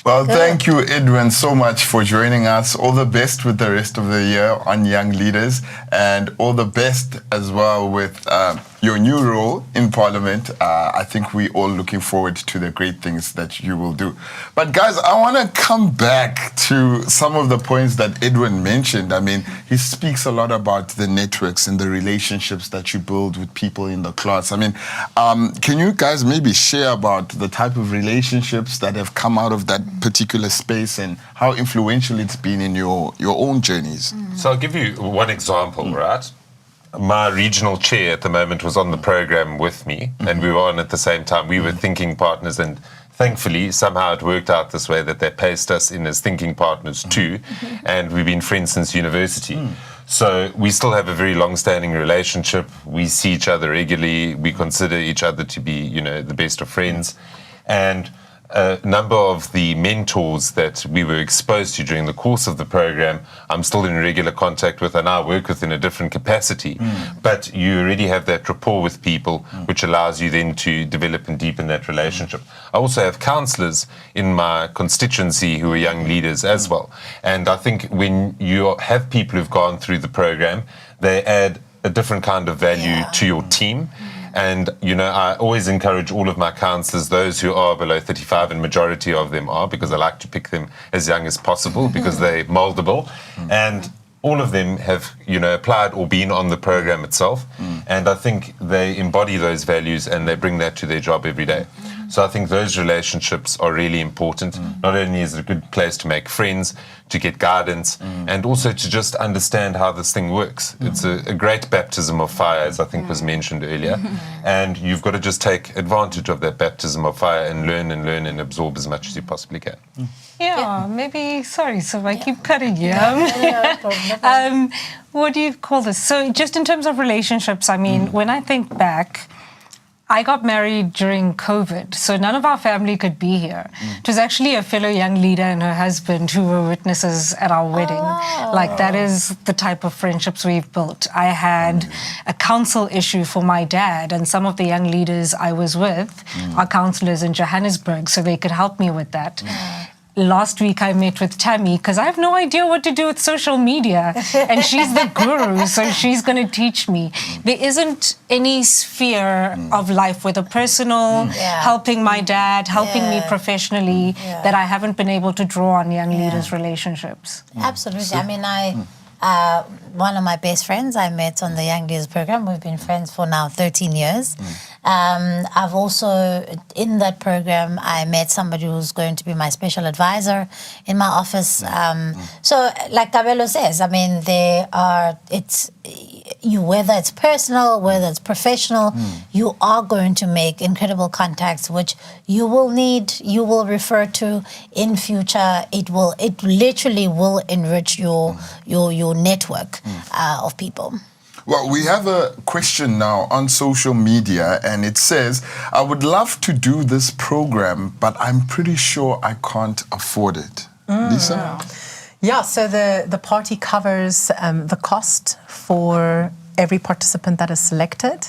[SPEAKER 1] Well, thank you, Edwin, so much for joining us. All the best with the rest of the year on Young Leaders, and all the best as well with your new role in Parliament. I think we're all looking forward to the great things that you will do. But guys, I want to come back to some of the points that Edwin mentioned. I mean, he speaks a lot about the networks and the relationships that you build with people in the class. I mean, can you guys maybe share about the type of relationships that have come out of that particular space and how influential it's been in your own journeys?
[SPEAKER 4] So I'll give you one example, right? my regional chair at the moment was on the program with me, and we were on at the same time. We were thinking partners, and thankfully, somehow it worked out this way that they placed us in as thinking partners too, and we've been friends since university. So we still have a very long-standing relationship. We see each other regularly. We consider each other to be, you know, the best of friends. And a number of the mentors that we were exposed to during the course of the program, I'm still in regular contact with, and I work with in a different capacity. But you already have that rapport with people, which allows you then to develop and deepen that relationship. I also have counselors in my constituency who are young leaders as well. And I think when you have people who've gone through the program, they add a different kind of value to your team. And, you know, I always encourage all of my counsellors, those who are below 35, and majority of them are, because I like to pick them as young as possible because they're moldable. And all of them have, you know, applied or been on the program itself. And I think they embody those values and they bring that to their job every day. So I think those relationships are really important. Not only is it a good place to make friends, to get guidance, and also to just understand how this thing works. It's a great baptism of fire, as I think was mentioned earlier. And you've got to just take advantage of that baptism of fire and learn and absorb as much as you possibly can.
[SPEAKER 6] Yeah, maybe, sorry, so I keep cutting you. What do you call this? So just in terms of relationships, I mean, when I think back, I got married during COVID, so none of our family could be here. It was actually a fellow young leader and her husband who were witnesses at our wedding. Like, that is the type of friendships we've built. I had a council issue for my dad, and some of the young leaders I was with are councillors in Johannesburg, so they could help me with that. Last week I met with Tammy because I have no idea what to do with social media, and she's the guru, so she's going to teach me. There isn't any sphere of life, whether personal, helping my dad, helping me professionally, that I haven't been able to draw on young leaders' relationships.
[SPEAKER 2] Absolutely. I mean, one of my best friends I met on the Young Leaders program. We've been friends for now 13 years. I've also, in that program, I met somebody who's going to be my special advisor in my office. So, like Kabelo says, I mean, whether it's personal, whether it's professional, you are going to make incredible contacts, which you will need, you will refer to in future. It literally will enrich your network of people.
[SPEAKER 1] Well, we have a question now on social media, and it says, I would love to do this program, but I'm pretty sure I can't afford it. Lisa?
[SPEAKER 5] Yeah, so the party covers the cost for every participant that is selected.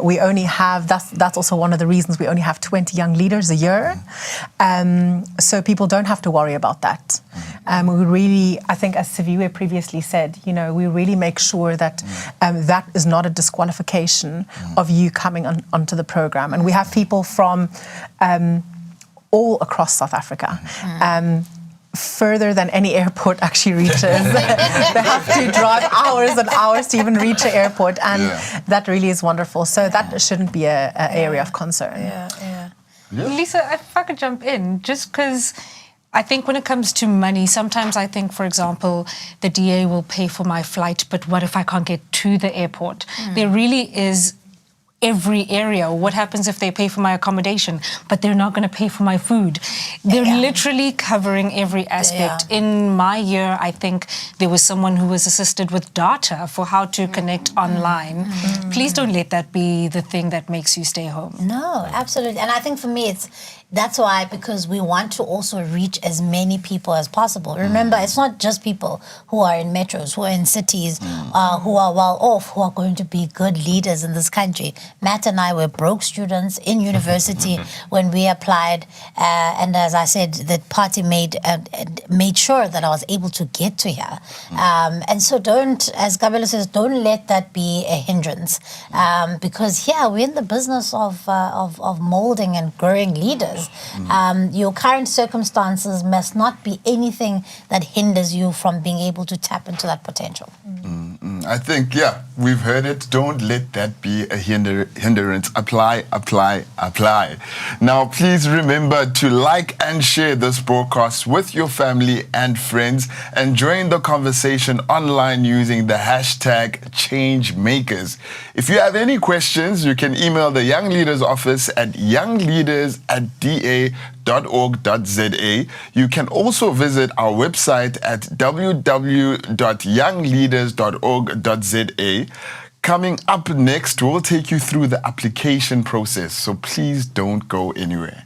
[SPEAKER 5] We only have, that's also one of the reasons we only have 20 young leaders a year. So people don't have to worry about that. We really, I think as Siviwe previously said, you know, we really make sure that that is not a disqualification of you coming onto the program. And we have people from all across South Africa. Further than any airport actually reaches. They have to drive hours and hours to even reach the airport, and that really is wonderful. So that shouldn't be an area of concern.
[SPEAKER 6] Lisa, if I could jump in, just because I think when it comes to money, sometimes I think, for example, the DA will pay for my flight, but what if I can't get to the airport? There really is every area. What happens if they pay for my accommodation, but they're not going to pay for my food? They're literally covering every aspect. In my year, I think there was someone who was assisted with data for how to connect online. Please don't let that be the thing that makes you stay home.
[SPEAKER 2] No, absolutely. And I think for me, that's why, because we want to also reach as many people as possible. Remember, it's not just people who are in metros, who are in cities, who are well off, who are going to be good leaders in this country. Matt and I were broke students in university when we applied. And as I said, the party made sure that I was able to get to here. And so don't, as Kabelo says, don't let that be a hindrance. Because we're in the business of molding and growing leaders. Your current circumstances must not be anything that hinders you from being able to tap into that potential.
[SPEAKER 1] I think, We've heard it. Don't let that be a hindrance. Apply, apply, apply. Now, please remember to like and share this broadcast with your family and friends, and join the conversation online using the hashtag #ChangeMakers. If you have any questions, you can email the Young Leaders Office at youngleaders@da.org.za. You can also visit our website at www.youngleaders.org.za. Coming up next, we'll take you through the application process, so please don't go anywhere.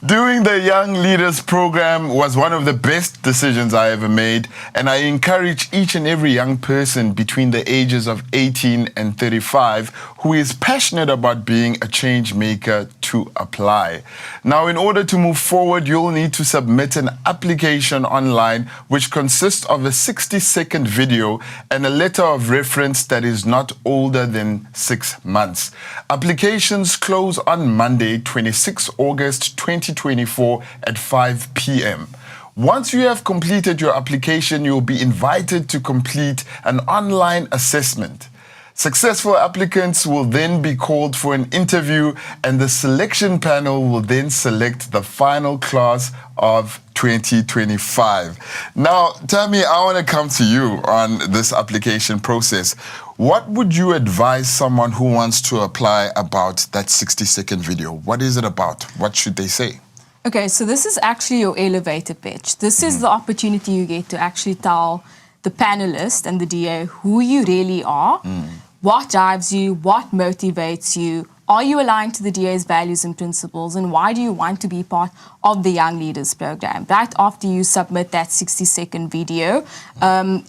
[SPEAKER 1] Doing the Young Leaders program was one of the best decisions I ever made, and I encourage each and every young person between the ages of 18 and 35 who is passionate about being a change maker to apply. Now, in order to move forward, you'll need to submit an application online, which consists of a 60-second video and a letter of reference that is not older than 6 months. Applications close on Monday, 26 August 2024 at 5 p.m. Once you have completed your application, you'll be invited to complete an online assessment. Successful applicants will then be called for an interview, and the selection panel will then select the final class of 2025. Now, Tammy, I want to come to you on this application process. What would you advise someone who wants to apply about that 60-second video? What is it about? What should they say?
[SPEAKER 3] Okay, so this is actually your elevator pitch. This is the opportunity you get to actually tell the panelist and the DA who you really are, what drives you, what motivates you, are you aligned to the DA's values and principles, and why do you want to be part of the Young Leaders program? Right after you submit that 60-second video,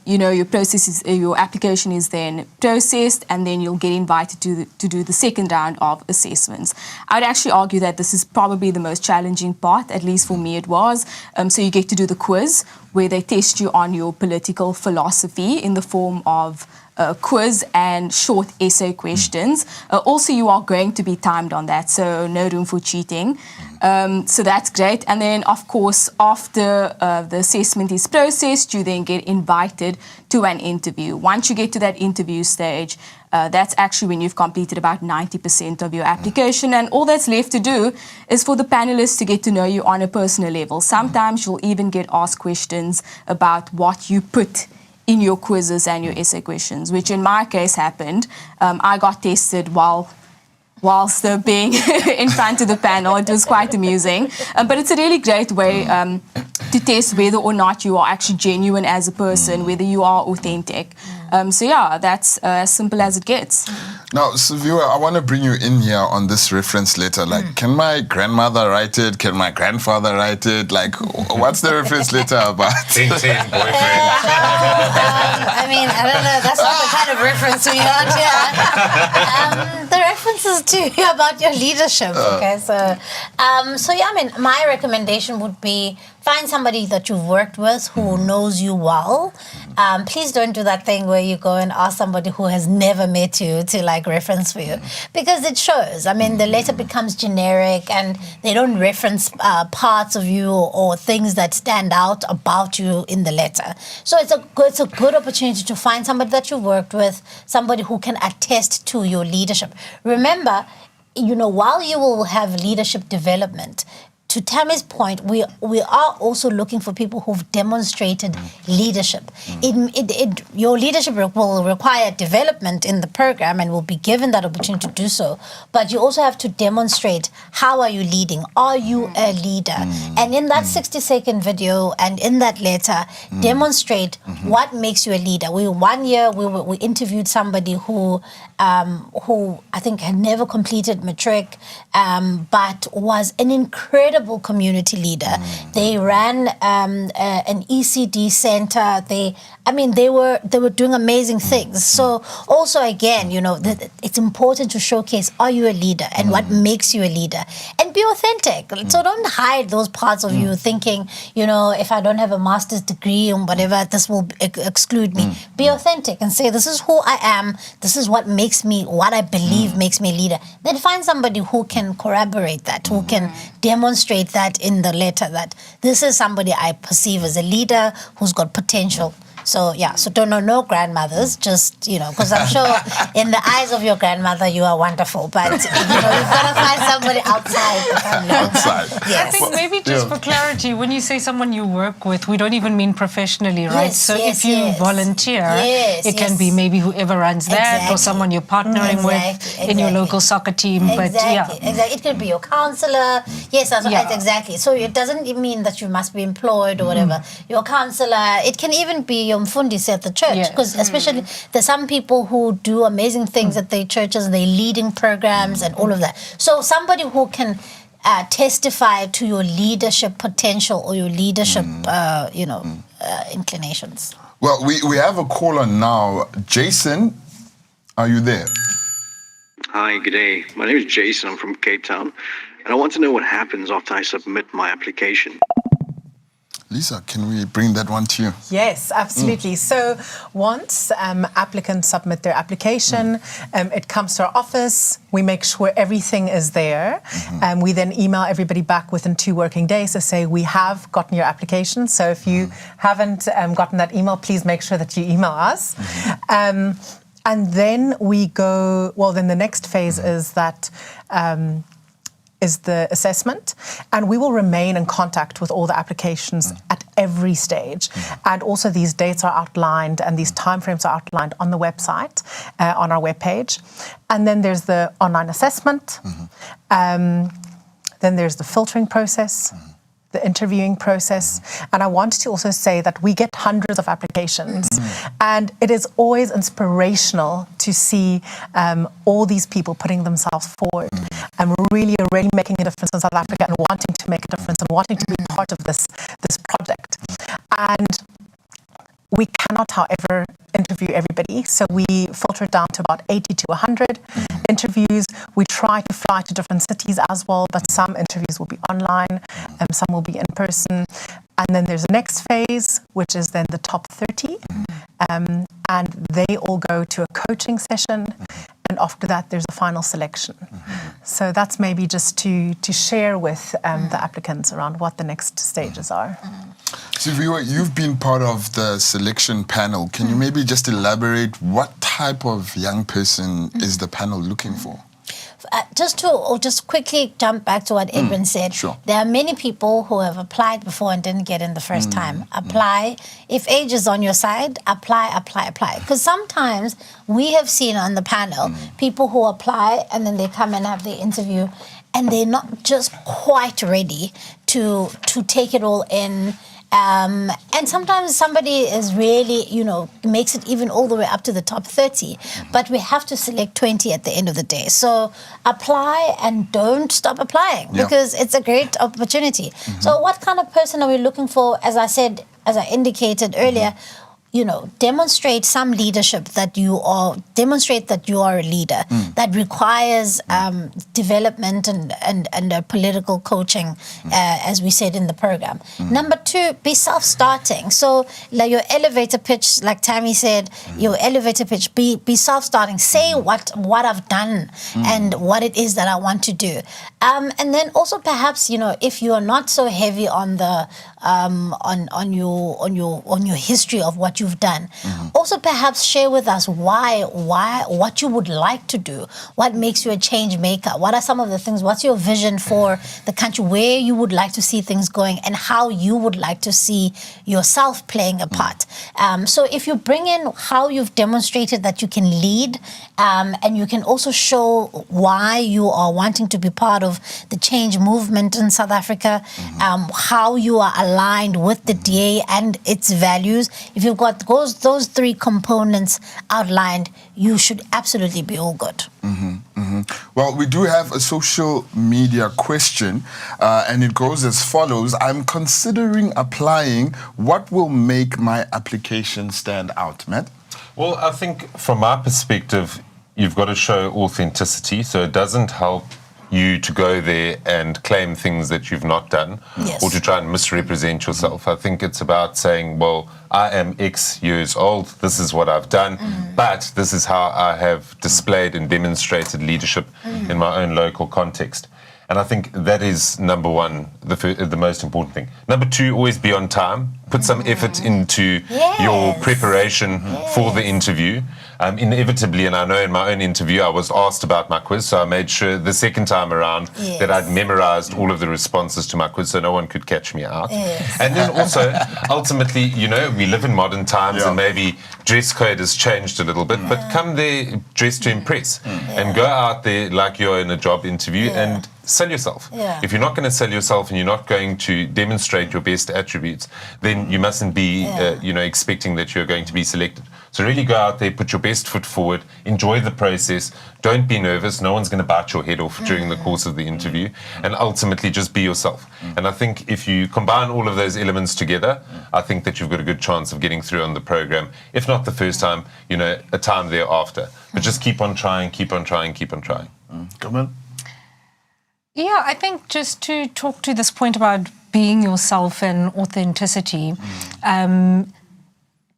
[SPEAKER 3] your application is then processed, and then you'll get invited to do the second round of assessments. I would actually argue that this is probably the most challenging part, at least for me it was. So you get to do the quiz, where they test you on your political philosophy in the form of quiz and short essay questions. Also, you are going to be timed on that, so no room for cheating. So that's great. And then, of course, after the assessment is processed, you then get invited to an interview. Once you get to that interview stage, that's actually when you've completed about 90% of your application, and all that's left to do is for the panelists to get to know you on a personal level. Sometimes you'll even get asked questions about what you put in your quizzes and your essay questions, which in my case happened. I got tested whilst being in front of the panel. It was quite amusing. But it's a really great way to test whether or not you are actually genuine as a person, whether you are authentic. So yeah, that's as simple as it gets.
[SPEAKER 1] Now, Siviwe, I want to bring you in here on this reference letter. Like, can my grandmother write it? Can my grandfather write it? Like, what's the reference letter about?
[SPEAKER 4] Ting, boyfriend.
[SPEAKER 2] I mean, I don't know. That's not the kind of reference we got here. The reference is to about your leadership. Okay, so yeah, I mean, my recommendation would be find somebody that you've worked with who knows you well. Please don't do that thing where you go and ask somebody who has never met you to like reference for you, because it shows. I mean, the letter becomes generic and they don't reference parts of you or things that stand out about you in the letter. So it's a good opportunity to find somebody that you worked with, somebody who can attest to your leadership. Remember, while you will have leadership development, to Tammy's point, we are also looking for people who've demonstrated leadership. Your leadership will require development in the program and will be given that opportunity to do so. But you also have to demonstrate, how are you leading? Are you a leader? And in that 60-second video and in that letter, demonstrate what makes you a leader. One year we interviewed somebody who I think had never completed matric, but was an incredible community leader. They ran an ECD center. They were doing amazing things. So also again, it's important to showcase, are you a leader and what makes you a leader, and be authentic. So don't hide those parts of you thinking, if I don't have a master's degree or whatever, this will exclude me. Be authentic and say, this is who I am. This is what makes me, what I believe makes me a leader. Then find somebody who can corroborate that, who can demonstrate that in the letter, that this is somebody I perceive as a leader who's got potential. So don't know no grandmothers, just, because I'm sure in the eyes of your grandmother, you are wonderful. But, you've got to find somebody outside the family.
[SPEAKER 1] Outside.
[SPEAKER 2] Yes.
[SPEAKER 6] I think maybe just for clarity, when you say someone you work with, we don't even mean professionally, right?
[SPEAKER 2] Yes,
[SPEAKER 6] so
[SPEAKER 2] yes,
[SPEAKER 6] if you
[SPEAKER 2] yes.
[SPEAKER 6] volunteer,
[SPEAKER 2] Yes,
[SPEAKER 6] it can
[SPEAKER 2] yes.
[SPEAKER 6] be maybe whoever runs that
[SPEAKER 2] Exactly.
[SPEAKER 6] or someone you're partnering with in your local soccer team.
[SPEAKER 2] Exactly.
[SPEAKER 6] But
[SPEAKER 2] Exactly. It could be your counselor. Yes, exactly. So it doesn't mean that you must be employed or whatever. Your counselor. It can even be your mfundisi at the church, because especially there's some people who do amazing things at their churches. They're leading programs and all of that. So somebody who can testify to your leadership potential or your leadership, inclinations.
[SPEAKER 1] Well, we have a caller now. Jason, are you there?
[SPEAKER 10] Hi, good day. My name is Jason. I'm from Cape Town, and I want to know what happens after I submit my application.
[SPEAKER 1] Lisa, can we bring that one to you?
[SPEAKER 5] Yes, absolutely. So once applicants submit their application, it comes to our office. We make sure everything is there. We then email everybody back within 2 working days to say, we have gotten your application. So if you haven't gotten that email, please make sure that you email us. And then we go, then the next phase is that is the assessment, and we will remain in contact with all the applications at every stage. And also these dates are outlined and these timeframes are outlined on the website, on our webpage. And then there's the online assessment. Then there's the filtering process, the interviewing process. And I want to also say that we get hundreds of applications, and it is always inspirational to see all these people putting themselves forward and really making a difference in South Africa and wanting to make a difference and wanting to be part of this project. And we cannot, however, interview everybody. So we filter it down to about 80 to 100 interviews. We try to fly to different cities as well, but some interviews will be online, some will be in person. And then there's the next phase, which is then the top 30. And they all go to a coaching session. And after that, there's a final selection. So that's maybe just to share with the applicants around what the next stages are.
[SPEAKER 1] Siviwe, you've been part of the selection panel. Can you maybe just elaborate what type of young person is the panel looking for?
[SPEAKER 2] Just quickly jump back to what Edwin said.
[SPEAKER 1] Sure.
[SPEAKER 2] There are many people who have applied before and didn't get in the first time. Apply. If age is on your side, apply. Because sometimes we have seen on the panel people who apply and then they come and have the interview and they're not just quite ready to take it all in. And sometimes somebody is really, makes it even all the way up to the top 30. But we have to select 20 at the end of the day. So apply and don't stop applying because it's a great opportunity. So what kind of person are we looking for? As I indicated earlier, demonstrate some leadership demonstrate that you are a leader that requires development and political coaching, as we said in the program. Number 2, be self-starting. So like your elevator pitch, like Tammy said, your elevator pitch, be self-starting. Say what I've done and what it is that I want to do. And then also perhaps, if you are not so heavy on the on your history of what you've done. Also, perhaps share with us what you would like to do, what makes you a change maker, what are some of the things, what's your vision for the country, where you would like to see things going, and how you would like to see yourself playing a part. So if you bring in how you've demonstrated that you can lead, and you can also show why you are wanting to be part of the change movement in South Africa, how you are aligned with the DA and its values. If you've got those three components outlined, you should absolutely be all good.
[SPEAKER 1] Well, we do have a social media question, and it goes as follows. I'm considering applying. What will make my application stand out, Matt?
[SPEAKER 4] Well, I think from my perspective, you've got to show authenticity. So it doesn't help you to go there and claim things that you've not done, or to try and misrepresent yourself. I think it's about saying, well, I am X years old, this is what I've done, but this is how I have displayed and demonstrated leadership in my own local context. And I think that is number one, the most important thing. Number two, always be on time. Put some effort into your preparation for the interview. Inevitably, and I know in my own interview, I was asked about my quiz, so I made sure the second time around that I'd memorized all of the responses to my quiz so no one could catch me out. And then also, ultimately, we live in modern times and maybe dress code has changed a little bit, but come there dressed to impress and go out there like you're in a job interview and sell yourself. If you're not going to sell yourself and you're not going to demonstrate your best attributes, then you mustn't be, expecting that you're going to be selected. So really go out there, put your best foot forward, enjoy the process, don't be nervous, no one's going to bite your head off during the course of the interview, and ultimately just be yourself. And I think if you combine all of those elements together, I think that you've got a good chance of getting through on the program, if not the first time, a time thereafter. But just keep on trying, keep on trying, keep on trying.
[SPEAKER 1] Come on.
[SPEAKER 6] Yeah, I think just to talk to this point about being yourself and authenticity,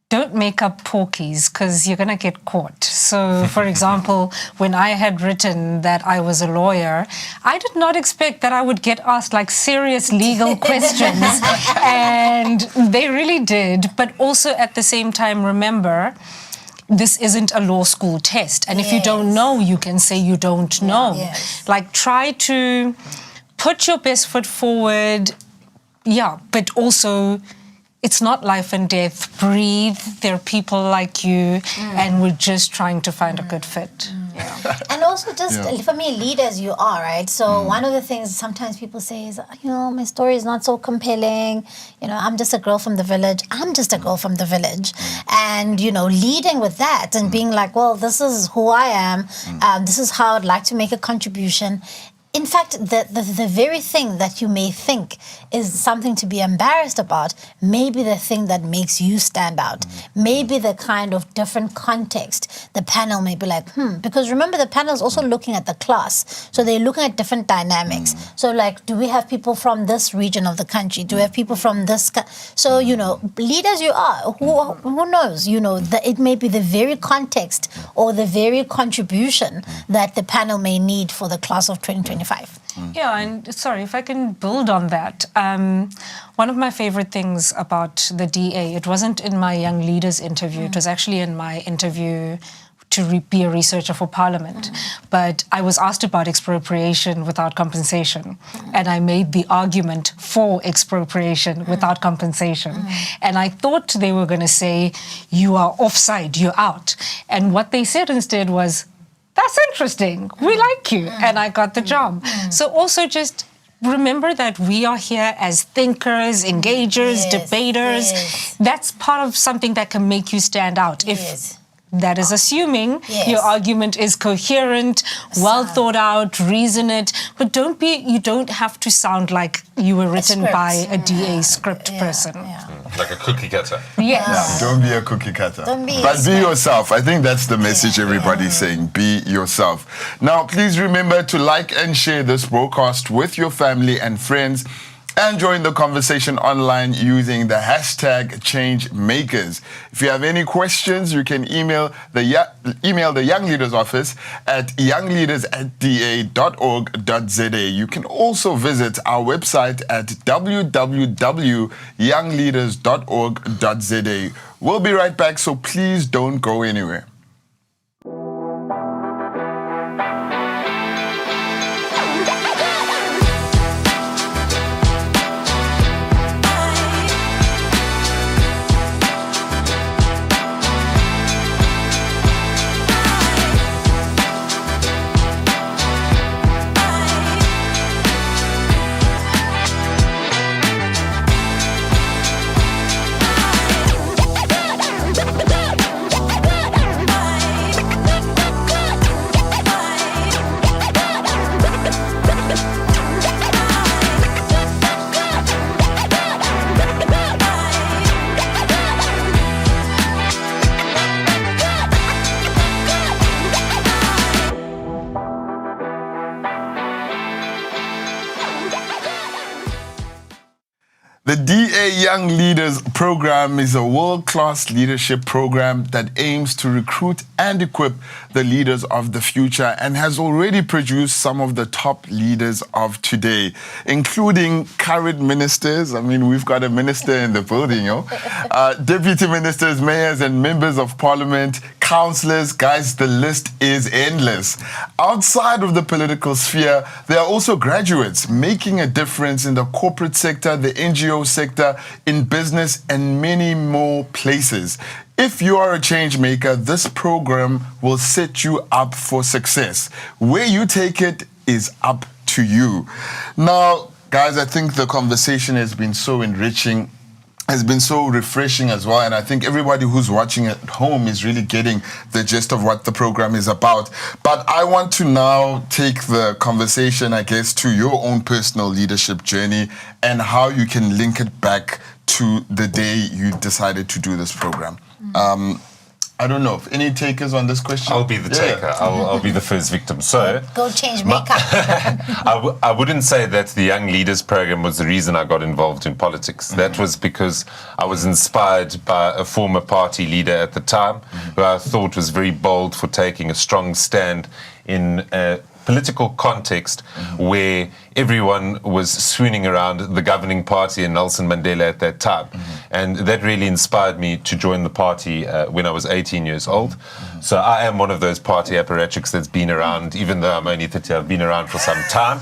[SPEAKER 6] don't make up porkies because you're going to get caught. So, for example, when I had written that I was a lawyer, I did not expect that I would get asked like serious legal questions. And they really did. But also at the same time, remember, this isn't a law school test. And if you don't know, you can say you don't know. Like, try to put your best foot forward. Yeah, but also, it's not life and death. Breathe. There are people like you, and we're just trying to find a good fit.
[SPEAKER 2] And also just, for me, lead as you are, right? So one of the things sometimes people say is, my story is not so compelling. I'm just a girl from the village. I'm just a girl from the village. And, leading with that and being like, well, this is who I am. This is how I'd like to make a contribution. In fact, the very thing that you may think is something to be embarrassed about may be the thing that makes you stand out. Maybe the kind of different context the panel may be like, because remember the panel is also looking at the class. So they're looking at different dynamics. So like, do we have people from this region of the country? Do we have people from this? So, lead as you are, who knows? It may be the very context or the very contribution that the panel may need for the class of 2025.
[SPEAKER 6] Yeah, and sorry, if I can build on that. One of my favorite things about the DA, it wasn't in my young leaders interview, it was actually in my interview to be a researcher for Parliament. But I was asked about expropriation without compensation. And I made the argument for expropriation without compensation. And I thought they were going to say, you are offside, you're out. And what they said instead was, that's interesting. We like you. And I got the job. So also just remember that we are here as thinkers, engagers, debaters. That's part of something that can make you stand out. If that is assuming your argument is coherent, well thought out, reason it. But you don't have to sound like you were written by a DA script person.
[SPEAKER 4] Like a cookie cutter.
[SPEAKER 6] Yes.
[SPEAKER 1] Don't be a cookie cutter.
[SPEAKER 2] Be
[SPEAKER 1] yourself. I think that's the message everybody's saying. Be yourself. Now, please remember to like and share this broadcast with your family and friends. and join the conversation online using the hashtag #ChangeMakers. If you have any questions, you can email the Young Leaders Office at youngleaders@da.org.za. You can also visit our website at www.youngleaders.org.za. We'll be right back, so please don't go anywhere. The DA Young Leaders Program is a world-class leadership program that aims to recruit and equip the leaders of the future and has already produced some of the top leaders of today, including current ministers. I mean, we've got a minister in the building, deputy ministers, mayors and members of parliament, councillors. Guys, the list is endless. Outside of the political sphere, there are also graduates making a difference in the corporate sector, the NGO sector, in business, and many more places. If you are a change maker, this program will set you up for success. Where you take it is up to you. Now, guys, I think the conversation has been so enriching, has been so refreshing as well, and I think everybody who's watching at home is really getting the gist of what the program is about. But I want to now take the conversation, I guess, to your own personal leadership journey and how you can link it back to the day you decided to do this program. I don't know if any takers on this question.
[SPEAKER 4] I'll be the taker. I'll be the first victim. So
[SPEAKER 2] Go change makeup.
[SPEAKER 4] I wouldn't say that the Young Leaders Program was the reason I got involved in politics. That was because I was inspired by a former party leader at the time, who I thought was very bold for taking a strong stand in a political context where everyone was swooning around the governing party and Nelson Mandela at that time. And that really inspired me to join the party when I was 18 years old. So I am one of those party apparatchiks that's been around, even though I'm only 30, I've been around for some time.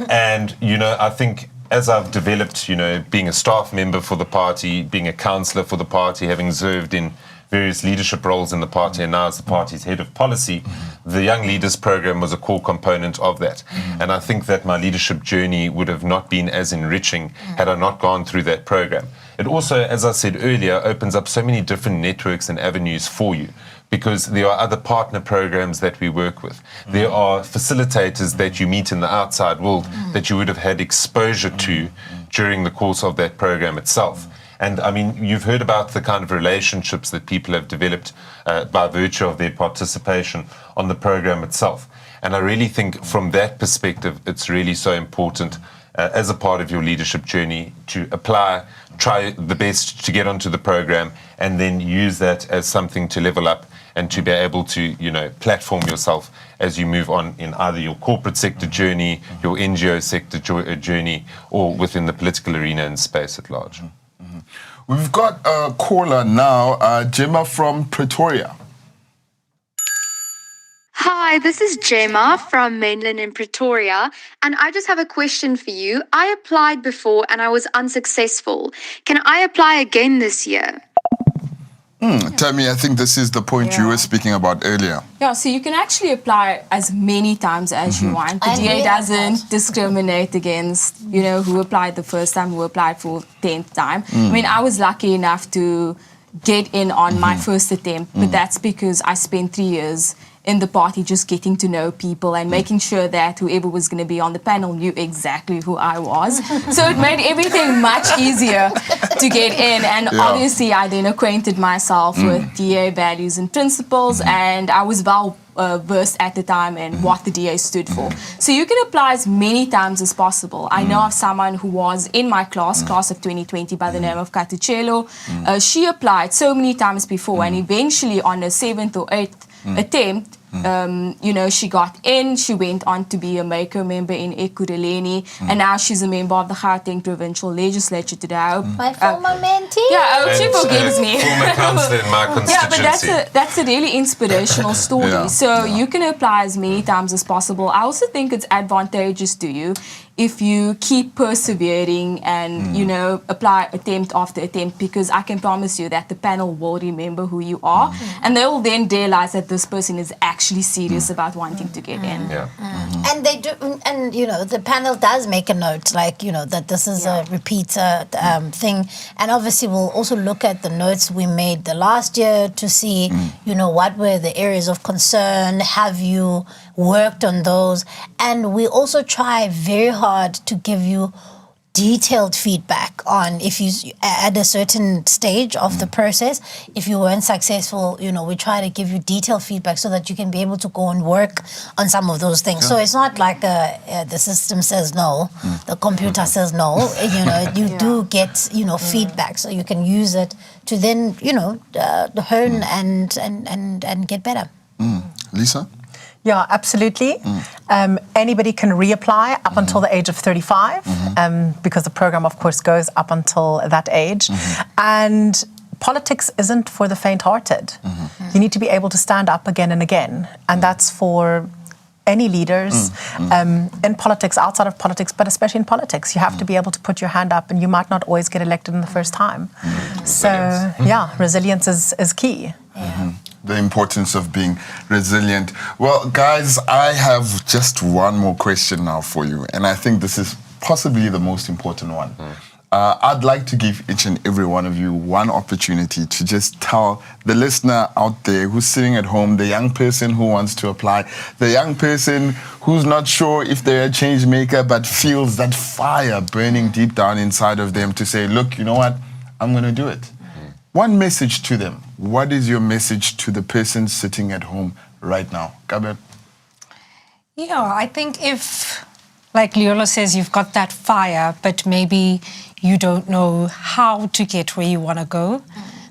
[SPEAKER 4] And, I think as I've developed, being a staff member for the party, being a councillor for the party, having served in various leadership roles in the party, and now as the party's head of policy, the Young Leaders Program was a core component of that. And I think that my leadership journey would have not been as enriching had I not gone through that program. It also, as I said earlier, opens up so many different networks and avenues for you, because there are other partner programs that we work with. There are facilitators that you meet in the outside world that you would have had exposure to during the course of that program itself. And I mean, you've heard about the kind of relationships that people have developed by virtue of their participation on the program itself. And I really think from that perspective, it's really so important as a part of your leadership journey to apply, try the best to get onto the program, and then use that as something to level up and to be able to, platform yourself as you move on in either your corporate sector journey, your NGO sector journey, or within the political arena and space at large.
[SPEAKER 1] We've got a caller now, Gemma from Pretoria.
[SPEAKER 11] Hi, this is Gemma from Mainland in Pretoria, and I just have a question for you. I applied before and I was unsuccessful. Can I apply again this year?
[SPEAKER 1] Tammy, I think this is the point you were speaking about earlier.
[SPEAKER 3] Yeah, so you can actually apply as many times as you want. The DA doesn't discriminate against, who applied the first time, who applied for 10th time. I mean, I was lucky enough to get in on my first attempt, but that's because I spent 3 years in the party just getting to know people and making sure that whoever was going to be on the panel knew exactly who I was. So it made everything much easier to get in. And obviously I then acquainted myself with DA values and principles, and I was versed at the time in what the DA stood for. So you can apply as many times as possible. I know of someone who was in my class of 2020 by the name of Katuchelo. She applied so many times before, and eventually on the 7th or 8th attempt, she got in. She went on to be a MACO member in Ekurhuleni, and now she's a member of the Gauteng Provincial Legislature today. I hope,
[SPEAKER 2] My former mentee.
[SPEAKER 3] yeah, I hope she forgives me.
[SPEAKER 4] Former councillor in my constituency.
[SPEAKER 3] Yeah, but that's a really inspirational story. You can apply as many times as possible. I also think it's advantageous to you if you keep persevering and, apply attempt after attempt, because I can promise you that the panel will remember who you are, and they will then realize that this person is actually serious about wanting to get in.
[SPEAKER 4] Yeah.
[SPEAKER 2] And they do, and the panel does make a note, that this is a repeat thing. And obviously, we'll also look at the notes we made the last year to see, what were the areas of concern. Have you worked on those? And we also try very hard to give you detailed feedback on if you at a certain stage of the process, if you weren't successful, we try to give you detailed feedback so that you can be able to go and work on some of those things. So it's not like the system says no, the computer says no. You do get feedback, so you can use it to then hone and get better.
[SPEAKER 1] Lisa?
[SPEAKER 5] Yeah, absolutely. Anybody can reapply up until the age of 35, because the program, of course, goes up until that age. And politics isn't for the faint-hearted. You need to be able to stand up again and again. And that's for any leaders in politics, outside of politics, but especially in politics. You have to be able to put your hand up, and you might not always get elected in the first time. So, resilience is key.
[SPEAKER 1] The importance of being resilient. Well, guys, I have just one more question now for you, and I think this is possibly the most important one. I'd like to give each and every one of you one opportunity to just tell the listener out there who's sitting at home, the young person who wants to apply, the young person who's not sure if they're a change maker but feels that fire burning deep down inside of them, to say, look, you know what, I'm going to do it. One message to them. What is your message to the person sitting at home right now? Gabriel?
[SPEAKER 6] Yeah, I think if, like Leola says, you've got that fire, but maybe you don't know how to get where you want to go,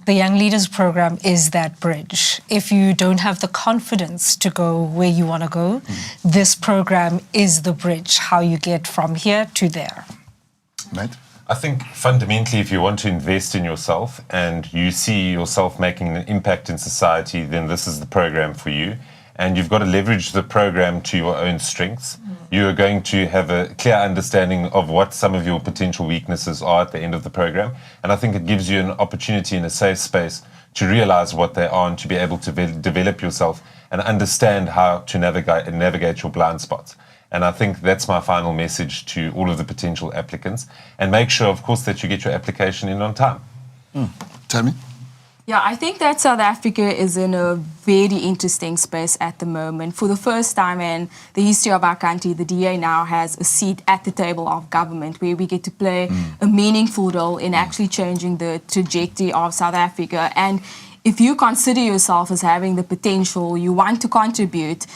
[SPEAKER 6] the Young Leaders Program is that bridge. If you don't have the confidence to go where you want to go, this program is the bridge, how you get from here to there.
[SPEAKER 1] Matt?
[SPEAKER 4] I think fundamentally, if you want to invest in yourself and you see yourself making an impact in society, then this is the program for you. And you've got to leverage the program to your own strengths. You are going to have a clear understanding of what some of your potential weaknesses are at the end of the program. And I think it gives you an opportunity in a safe space to realize what they are and to be able to develop yourself and understand how to navigate your blind spots. And I think that's my final message to all of the potential applicants. And make sure, of course, that you get your application in on time.
[SPEAKER 1] Tammy?
[SPEAKER 3] Yeah, I think that South Africa is in a very interesting space at the moment. For the first time in the history of our country, the DA now has a seat at the table of government, where we get to play a meaningful role in actually changing the trajectory of South Africa. And if you consider yourself as having the potential, you want to contribute,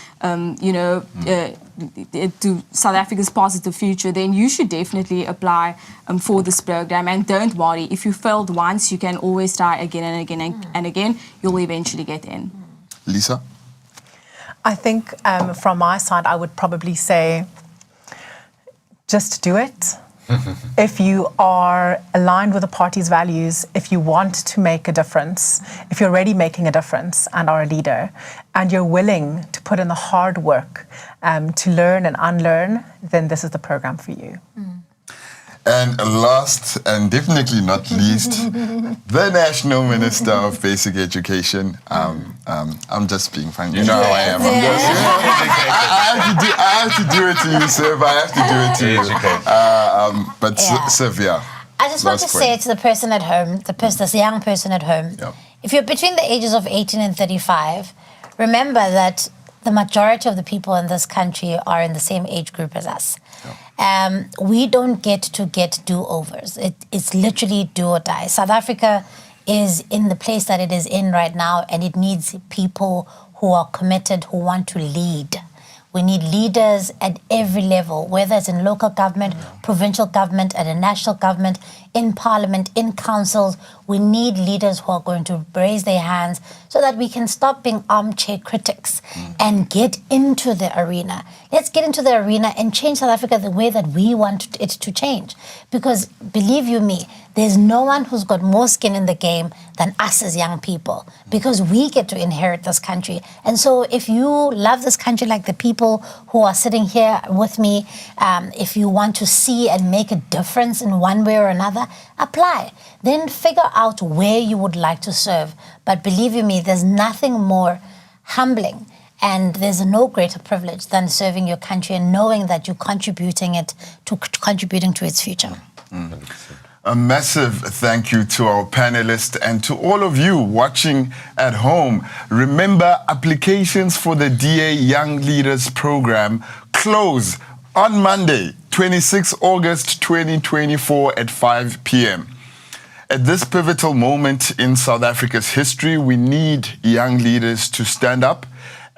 [SPEAKER 3] to South Africa's positive future, then you should definitely apply for this program. And don't worry, if you failed once, you can always try again and again and again. You'll eventually get in.
[SPEAKER 1] Lisa?
[SPEAKER 5] I think from my side, I would probably say, just do it. If you are aligned with the party's values, if you want to make a difference, if you're already making a difference and are a leader, and you're willing to put in the hard work to learn and unlearn, then this is the program for you.
[SPEAKER 1] And last and definitely not least, the National Minister of Basic Education. I'm just being frank. You know how I am. I have to do it to you, sir. I have to do it to you. But Siv,
[SPEAKER 2] I just want to say to the person at home, this young person at home, if you're between the ages of 18 and 35, remember that the majority of the people in this country are in the same age group as us. We don't get do-overs. It's literally do or die. South Africa is in the place that it is in right now, and it needs people who are committed, who want to lead. We need leaders at every level, whether it's in local government, provincial government, at a national government, in parliament, in councils. We need leaders who are going to raise their hands so that we can stop being armchair critics and get into the arena. Let's get into the arena and change South Africa the way that we want it to change. Because believe you me, there's no one who's got more skin in the game than us as young people, because we get to inherit this country. And so if you love this country like the people who are sitting here with me, if you want to see and make a difference in one way or another, apply. Then figure out where you would like to serve. But believe you me, there's nothing more humbling and there's no greater privilege than serving your country and knowing that you're contributing to its future.
[SPEAKER 1] A massive thank you to our panelists and to all of you watching at home. Remember, applications for the DA Young Leaders Program close on Monday, 26 August 2024 at 5 p.m. At this pivotal moment in South Africa's history, we need young leaders to stand up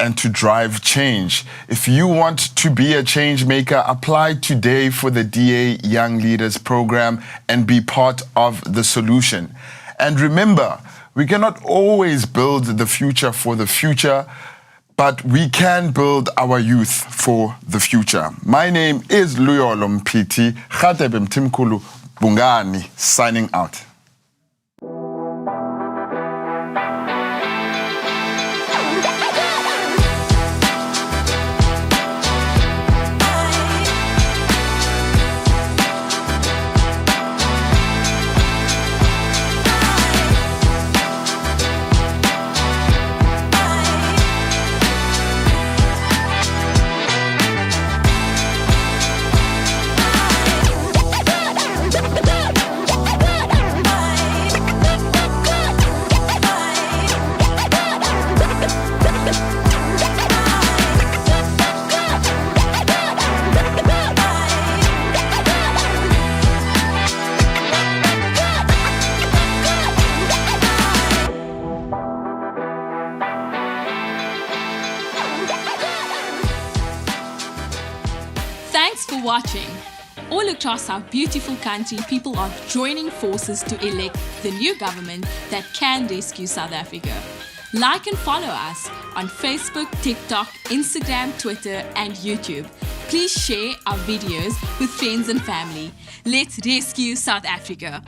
[SPEAKER 1] and to drive change. If you want to be a change maker, apply today for the DA Young Leaders Program and be part of the solution. And remember, we cannot always build the future for the future, but we can build our youth for the future. My name is Luyolo Mpiti, Khatebe Mtimkulu Bungani, signing out.
[SPEAKER 12] Thanks for watching. All across our beautiful country, people are joining forces to elect the new government that can rescue South Africa. Like and follow us on Facebook, TikTok, Instagram, Twitter, and YouTube. Please share our videos with friends and family. Let's rescue South Africa.